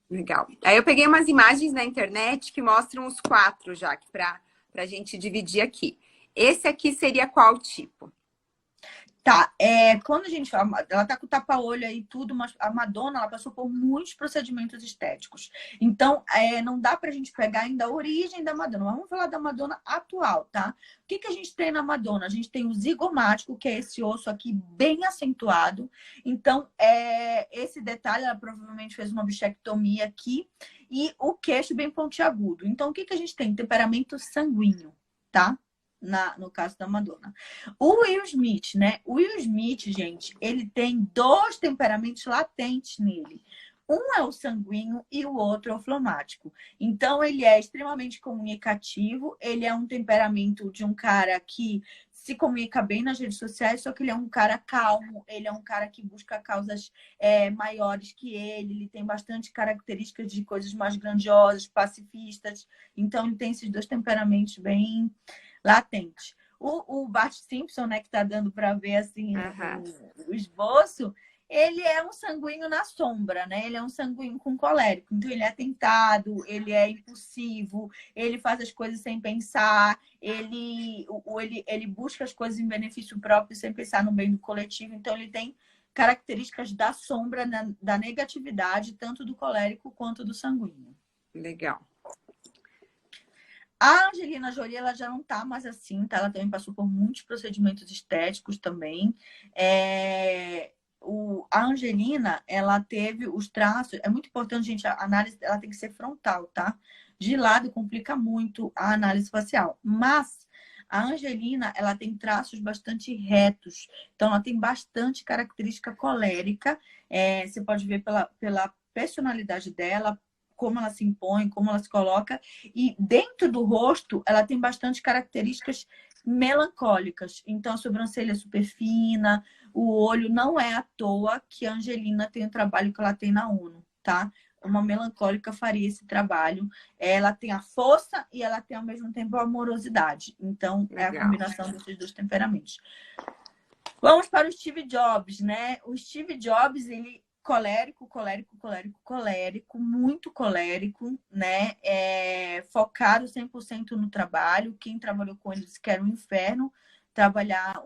Speaker 2: Legal. Aí eu peguei umas imagens na internet que mostram os 4, já que para a gente dividir aqui. Esse aqui seria qual tipo?
Speaker 1: Tá, quando a gente fala, ela tá com tapa-olho aí e tudo, mas a Madonna, ela passou por muitos procedimentos estéticos. Então, não dá pra gente pegar ainda a origem da Madonna. Mas vamos falar da Madonna atual, tá? O que a gente tem na Madonna? A gente tem o zigomático, que é esse osso aqui bem acentuado. Então, esse detalhe, ela provavelmente fez uma bichectomia aqui. E o queixo bem pontiagudo. Então, o que a gente tem? Temperamento sanguíneo, tá? No caso da Madonna. O Will Smith, né? O Will Smith, gente, ele tem 2 temperamentos latentes nele. Um é o sanguíneo e o outro é o fleumático. Então, ele é extremamente comunicativo, ele é um temperamento de um cara que se comunica bem nas redes sociais, só que ele é um cara calmo, ele é um cara que busca causas maiores que ele tem bastante características de coisas mais grandiosas, pacifistas. Então, ele tem esses 2 temperamentos bem latente. O Bart Simpson, né, que tá dando para ver assim o esboço, ele é um sanguíneo na sombra, né? Ele é um sanguíneo com colérico. Então, ele é atentado, ele é impulsivo, ele faz as coisas sem pensar, ele busca as coisas em benefício próprio sem pensar no bem do coletivo. Então, ele tem características da sombra, da negatividade, tanto do colérico quanto do sanguíneo.
Speaker 2: Legal.
Speaker 1: A Angelina Jolie, ela já não tá mais assim, tá? Ela também passou por muitos procedimentos estéticos também. A Angelina, ela teve os traços... É muito importante, gente, a análise ela tem que ser frontal, tá? De lado complica muito a análise facial. Mas a Angelina, ela tem traços bastante retos. Então, ela tem bastante característica colérica. Você pode ver pela personalidade dela, como ela se impõe, como ela se coloca. E dentro do rosto, ela tem bastante características melancólicas. Então, a sobrancelha é super fina, o olho não é à toa que a Angelina tem o trabalho que ela tem na ONU, tá? Uma melancólica faria esse trabalho. Ela tem a força e ela tem, ao mesmo tempo, a amorosidade. Então, é a combinação desses 2 temperamentos. Vamos para o Steve Jobs, né? O Steve Jobs, ele colérico, muito colérico, né? Focado 100% no trabalho. Quem trabalhou com ele disse que era um inferno trabalhar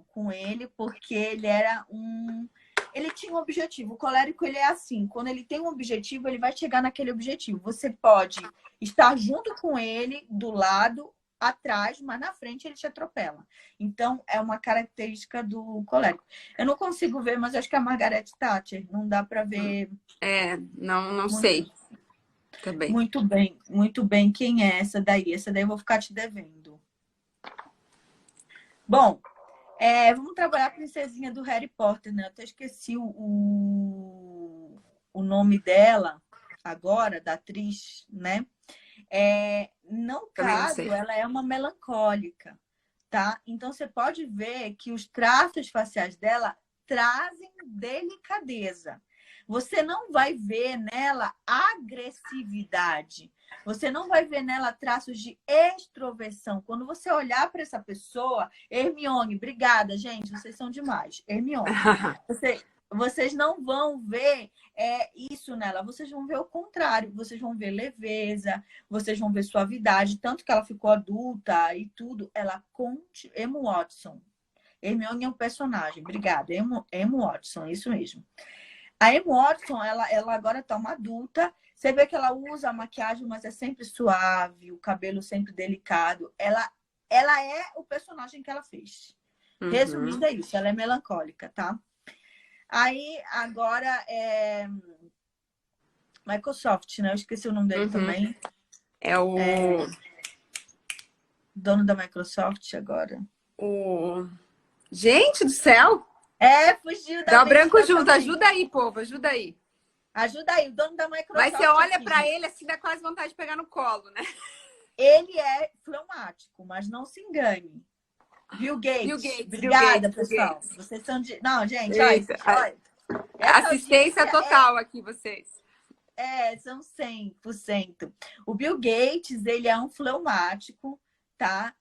Speaker 1: com ele, porque ele era ele tinha um objetivo. O colérico, ele é assim. Quando ele tem um objetivo, ele vai chegar naquele objetivo. Você pode estar junto com ele, do lado, atrás, mas na frente ele te atropela. Então, é uma característica do colérico. Eu não consigo ver, mas acho que é a Margaret Thatcher. Não dá para ver.
Speaker 2: Não sei. Também.
Speaker 1: Muito bem quem é essa daí. Essa daí eu vou ficar te devendo. Bom, vamos trabalhar a princesinha do Harry Potter, né? Eu até esqueci o nome dela agora, da atriz, né? No caso, ela é uma melancólica, tá? Então, você pode ver que os traços faciais dela trazem delicadeza. Você não vai ver nela agressividade. Você não vai ver nela traços de extroversão. Quando você olhar para essa pessoa, Hermione, obrigada, gente, vocês são demais. Hermione, vocês não vão ver isso nela. Vocês vão ver o contrário. Vocês vão ver leveza, vocês vão ver suavidade. Tanto que ela ficou adulta e tudo. Emma Watson. Hermione é um personagem. Obrigada. Emma Watson, isso mesmo. A Emma Watson, ela agora tá uma adulta. Você vê que ela usa a maquiagem, mas é sempre suave, o cabelo sempre delicado. Ela é o personagem que ela fez. Resumindo, é isso. Ela é melancólica, tá? Aí, agora, Microsoft, né? Eu esqueci o nome dele também.
Speaker 2: É o...
Speaker 1: dono da Microsoft agora.
Speaker 2: Gente do céu!
Speaker 1: Fugiu da
Speaker 2: Dá branco junto. Ajuda aí, povo. Ajuda aí.
Speaker 1: Ajuda aí, o dono da Microsoft.
Speaker 2: Mas você olha para ele assim, dá quase vontade de pegar no colo, né?
Speaker 1: Ele é fleumático, mas não se engane. Bill Gates. Obrigada, pessoal. Vocês são de... Não, gente, olha.
Speaker 2: Assistência total aqui, vocês.
Speaker 1: São 100%. O Bill Gates, ele é um fleumático, tá?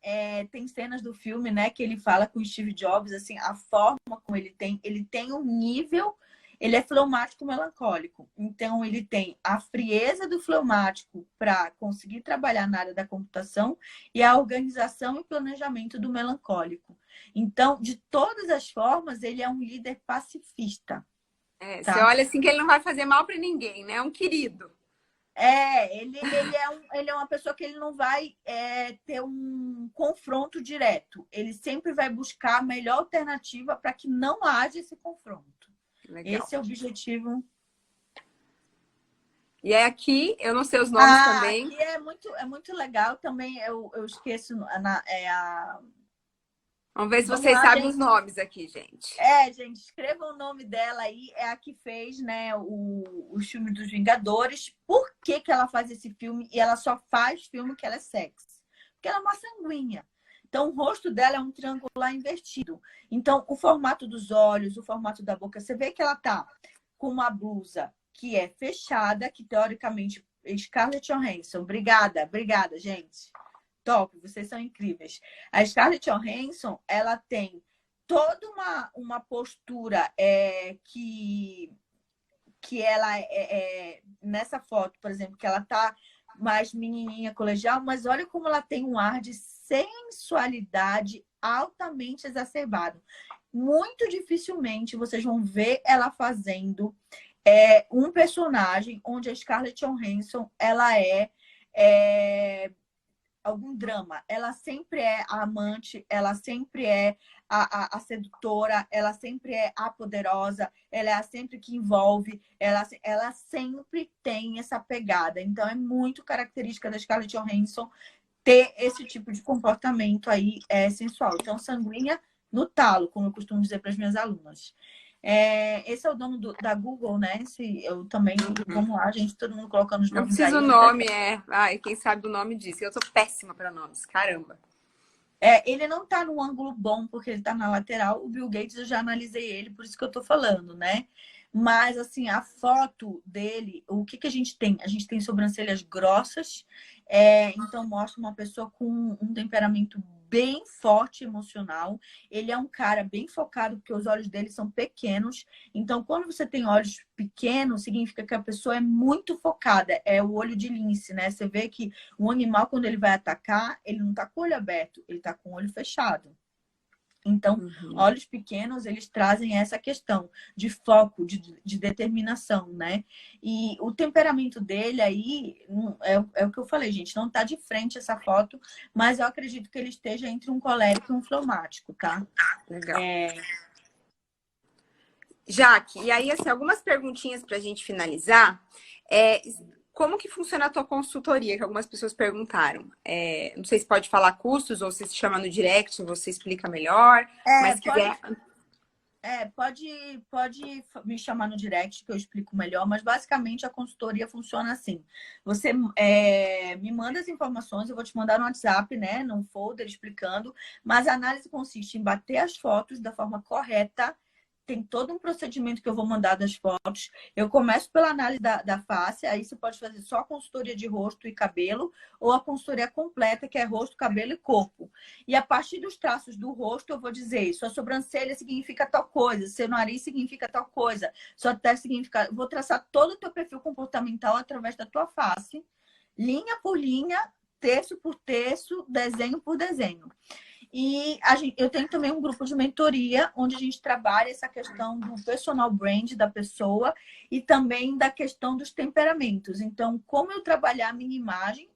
Speaker 1: Tem cenas do filme, né, que ele fala com o Steve Jobs, assim, a forma como ele tem um nível, ele é fleumático melancólico. Então, ele tem a frieza do fleumático para conseguir trabalhar na área da computação e a organização e planejamento do melancólico. Então, de todas as formas, ele é um líder pacifista.
Speaker 2: Tá? Você olha assim que ele não vai fazer mal para ninguém, né? É um querido.
Speaker 1: Ele é uma pessoa que ele não vai ter um confronto direto. Ele sempre vai buscar a melhor alternativa para que não haja esse confronto. Legal. Esse é o objetivo.
Speaker 2: E aqui, eu não sei os nomes também.
Speaker 1: Aqui é muito legal também. Eu esqueço.
Speaker 2: Vamos ver se vocês sabem os nomes aqui, gente.
Speaker 1: Gente, escreva o nome dela aí. É a que fez, né, o filme dos Vingadores. Por que ela faz esse filme? E ela só faz filme que ela é sexy. Porque ela é uma sanguínea. Então, o rosto dela é um triangular invertido. Então, o formato dos olhos, o formato da boca, você vê que ela tá com uma blusa que é fechada, que teoricamente... Scarlett Johansson, obrigada, gente. Top, vocês são incríveis. A Scarlett Johansson, ela tem toda uma postura que ela nessa foto, por exemplo, que ela tá mais menininha, colegial, mas olha como ela tem um ar de sensualidade altamente exacerbado. Muito dificilmente vocês vão ver ela fazendo um personagem onde a Scarlett Johansson ela algum drama. Ela sempre é a amante, ela sempre é a sedutora, ela sempre é a poderosa, ela é a sempre que envolve, ela sempre tem essa pegada. Então, é muito característica da Scarlett Johansson ter esse tipo de comportamento aí sensual. Então, sanguínea no talo, como eu costumo dizer para as minhas alunas. Esse é o dono da Google, né? Eu também, vamos lá, gente, todo mundo colocando os nomes.
Speaker 2: Não precisa o nome, Ai, quem sabe do nome disso. Eu sou péssima para nomes, caramba.
Speaker 1: Ele não tá no ângulo bom, porque ele tá na lateral. O Bill Gates, eu já analisei ele, por isso que eu tô falando, né? Mas, assim, a foto dele, o que a gente tem? A gente tem sobrancelhas grossas, então mostra uma pessoa com um temperamento bem forte emocional. Ele é um cara bem focado, porque os olhos dele são pequenos. Então, quando você tem olhos pequenos, significa que a pessoa é muito focada. É o olho de lince, né? Você vê que o animal, quando ele vai atacar, ele não tá com o olho aberto, ele tá com o olho fechado. Então, olhos pequenos, eles trazem essa questão de foco, de determinação, né? E o temperamento dele aí, é o que eu falei, gente, não tá de frente essa foto, mas eu acredito que ele esteja entre um colérico e um fleumático, tá?
Speaker 2: Legal. Jaque, e aí, assim, algumas perguntinhas para a gente finalizar. Como que funciona a tua consultoria? Que algumas pessoas perguntaram. Não sei se pode falar custos ou se chama no direct, você explica melhor. Mas quiser...
Speaker 1: Pode me chamar no direct que eu explico melhor, mas basicamente a consultoria funciona assim. Você me manda as informações, eu vou te mandar no WhatsApp, né? Num folder explicando, mas a análise consiste em bater as fotos da forma correta. Tem todo um procedimento que eu vou mandar das fotos. Eu começo pela análise da face, aí você pode fazer só a consultoria de rosto e cabelo, ou a consultoria completa, que é rosto, cabelo e corpo. E a partir dos traços do rosto, eu vou dizer, sua sobrancelha significa tal coisa, seu nariz significa tal coisa, sua testa significa... Vou traçar todo o teu perfil comportamental através da tua face, linha por linha, terço por terço, desenho por desenho. E eu tenho também um grupo de mentoria, onde a gente trabalha essa questão do personal brand da pessoa e também da questão dos temperamentos. Então, como eu trabalhar a minha imagem,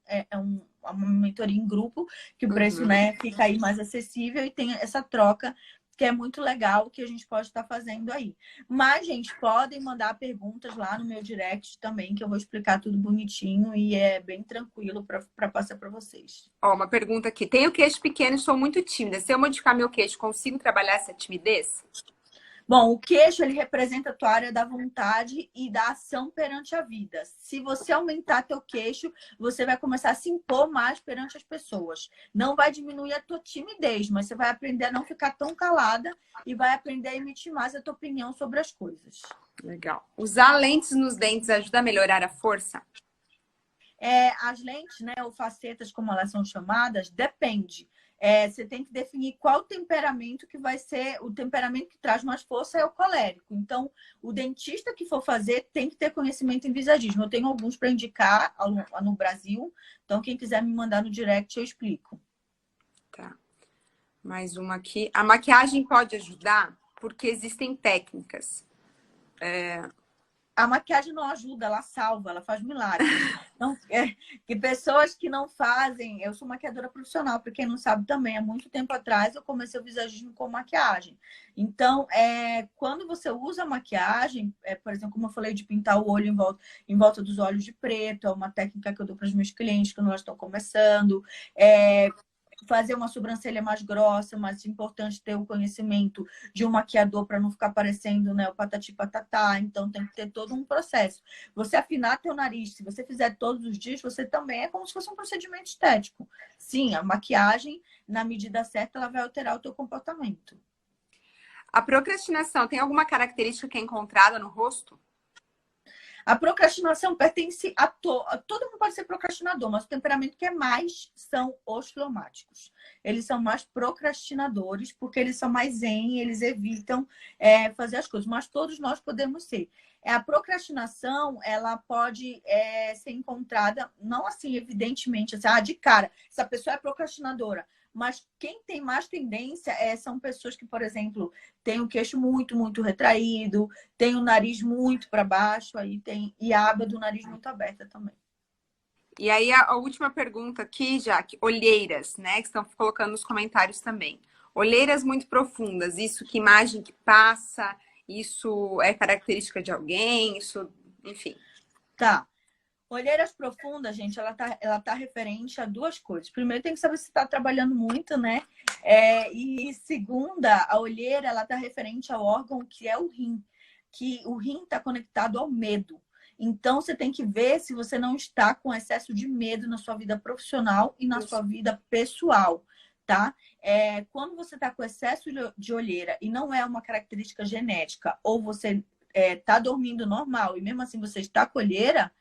Speaker 1: uma mentoria em grupo, que o preço, né, fica aí mais acessível e tem essa troca que é muito legal, que a gente pode estar fazendo aí. Mas, gente, podem mandar perguntas lá no meu direct também, que eu vou explicar tudo bonitinho e é bem tranquilo para passar para vocês.
Speaker 2: Ó, uma pergunta aqui. Tenho queixo pequeno e sou muito tímida. Se eu modificar meu queixo, consigo trabalhar essa timidez?
Speaker 1: Bom, o queixo, ele representa a tua área da vontade e da ação perante a vida. Se você aumentar teu queixo, você vai começar a se impor mais perante as pessoas. Não vai diminuir a tua timidez, mas você vai aprender a não ficar tão calada e vai aprender a emitir mais a tua opinião sobre as coisas.
Speaker 2: Legal. Usar lentes nos dentes ajuda a melhorar a força?
Speaker 1: As lentes, né, ou facetas, como elas são chamadas, depende. Você tem que definir qual temperamento que vai ser, o temperamento que traz mais força é o colérico. Então, o dentista que for fazer tem que ter conhecimento em visagismo. Eu tenho alguns para indicar no Brasil, então quem quiser me mandar no direct eu explico.
Speaker 2: Tá. Mais uma aqui. A maquiagem pode ajudar porque existem técnicas.
Speaker 1: A maquiagem não ajuda, ela salva, ela faz milagres. Então, que pessoas que não fazem... Eu sou maquiadora profissional, para quem não sabe também. Há muito tempo atrás, eu comecei o visagismo com maquiagem. Então, quando você usa a maquiagem, por exemplo, como eu falei, de pintar o olho em volta dos olhos de preto, é uma técnica que eu dou para os meus clientes quando elas estão começando. Fazer uma sobrancelha mais grossa, mas é importante ter o conhecimento de um maquiador para não ficar parecendo, né, o patati patatá. Então tem que ter todo um processo. Você afinar teu nariz, se você fizer todos os dias, você também é como se fosse um procedimento estético. Sim, a maquiagem, na medida certa, ela vai alterar o teu comportamento.
Speaker 2: A procrastinação tem alguma característica que é encontrada no rosto?
Speaker 1: A procrastinação pertence a todo mundo pode ser procrastinador, mas o temperamento que é mais são os fleumáticos. Eles são mais procrastinadores porque eles são mais zen, eles evitam fazer as coisas, mas todos nós podemos ser. A procrastinação, ela pode ser encontrada, não assim, evidentemente, assim, de cara, essa pessoa é procrastinadora. Mas quem tem mais tendência são pessoas que, por exemplo, têm o queixo muito, muito retraído, tem o nariz muito para baixo, e a aba do nariz muito aberta também.
Speaker 2: E aí, a última pergunta aqui, Jaque, olheiras, né? Que estão colocando nos comentários também. Olheiras muito profundas, isso que imagem que passa, isso é característica de alguém, isso, enfim.
Speaker 1: Tá. Olheiras profundas, gente, ela tá referente a duas coisas. Primeiro, tem que saber se está trabalhando muito, né? E segunda, a olheira, ela tá referente ao órgão que é o rim. Que o rim está conectado ao medo. Então, você tem que ver se você não está com excesso de medo na sua vida profissional e na sua vida pessoal, tá? Quando você está com excesso de olheira e não é uma característica genética, ou você está dormindo normal e mesmo assim você está com olheira,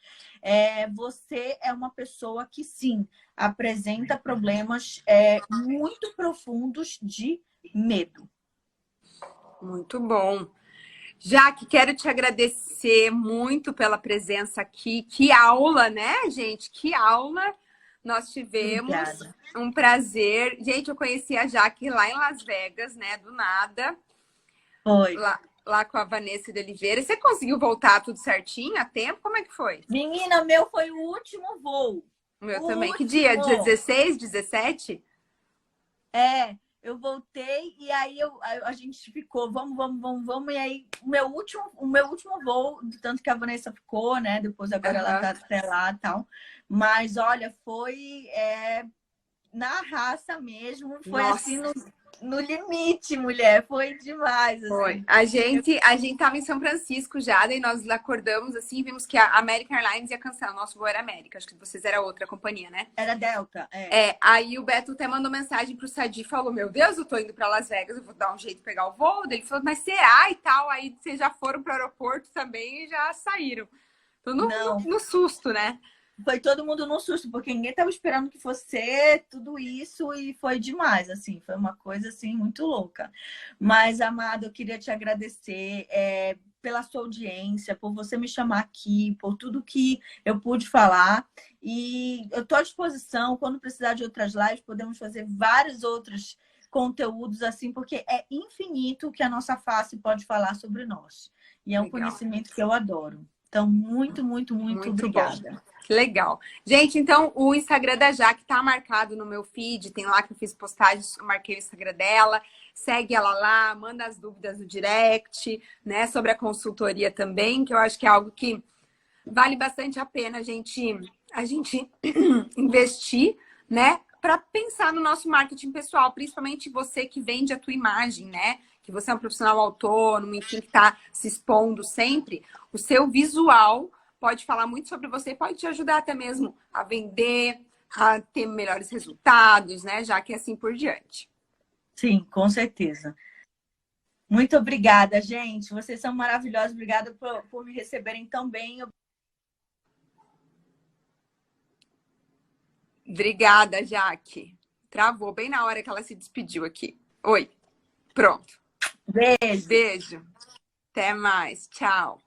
Speaker 1: você é uma pessoa que sim, apresenta problemas muito profundos de medo.
Speaker 2: Muito bom. Jaque, quero te agradecer muito pela presença aqui. Que aula, né, gente? Que aula! Nós tivemos
Speaker 1: Obrigada.
Speaker 2: um prazer. Gente, eu conheci a Jaque lá em Las Vegas, né? Do nada.
Speaker 1: Foi.
Speaker 2: Lá com a Vanessa de Oliveira. Você conseguiu voltar tudo certinho, a tempo? Como é que foi?
Speaker 1: Menina, meu foi o último voo.
Speaker 2: O meu
Speaker 1: O
Speaker 2: também. Que
Speaker 1: último.
Speaker 2: dia? 16, 17?
Speaker 1: Eu voltei e aí a gente ficou, vamos. E aí, o meu último voo, tanto que a Vanessa ficou, né? Depois agora ela tá até lá e tal. Mas olha, foi na raça mesmo, foi
Speaker 2: Nossa.
Speaker 1: assim no limite, mulher. Foi demais, assim.
Speaker 2: Foi. A gente tava em São Francisco já, daí nós acordamos assim, vimos que a American Airlines ia cancelar. O nosso voo era América, acho que vocês era outra companhia, né?
Speaker 1: Era Delta,
Speaker 2: aí o Beto até mandou mensagem pro Sadi e falou: Meu Deus, eu tô indo pra Las Vegas, eu vou dar um jeito de pegar o voo. Daí ele falou: Mas será e tal? Aí vocês já foram pro aeroporto também e já saíram. Tô no susto, né?
Speaker 1: Foi todo mundo num susto, porque ninguém estava esperando que fosse tudo isso e foi demais, assim, foi uma coisa assim muito louca. Mas, amado, eu queria te agradecer pela sua audiência, por você me chamar aqui, por tudo que eu pude falar. E eu estou à disposição, quando precisar de outras lives, podemos fazer vários outros conteúdos assim, porque é infinito o que a nossa face pode falar sobre nós. E é um conhecimento que eu adoro. Então, muito obrigada.
Speaker 2: Bom. Legal. Gente, então o Instagram da Jaque tá marcado no meu feed, tem lá que eu fiz postagens, eu marquei o Instagram dela, segue ela lá, manda as dúvidas no direct, né, sobre a consultoria também, que eu acho que é algo que vale bastante a pena a gente investir, né, para pensar no nosso marketing pessoal, principalmente você que vende a tua imagem, né, que você é um profissional autônomo, enfim, que tá se expondo sempre, o seu visual pode falar muito sobre você, pode te ajudar até mesmo a vender, a ter melhores resultados, né? Já que é assim por diante.
Speaker 1: Sim, com certeza. Muito obrigada, gente. Vocês são maravilhosos. Obrigada por me receberem tão bem.
Speaker 2: Obrigada, Jaque. Travou bem na hora que ela se despediu aqui. Oi. Pronto.
Speaker 1: Beijo.
Speaker 2: Beijo. Até mais. Tchau.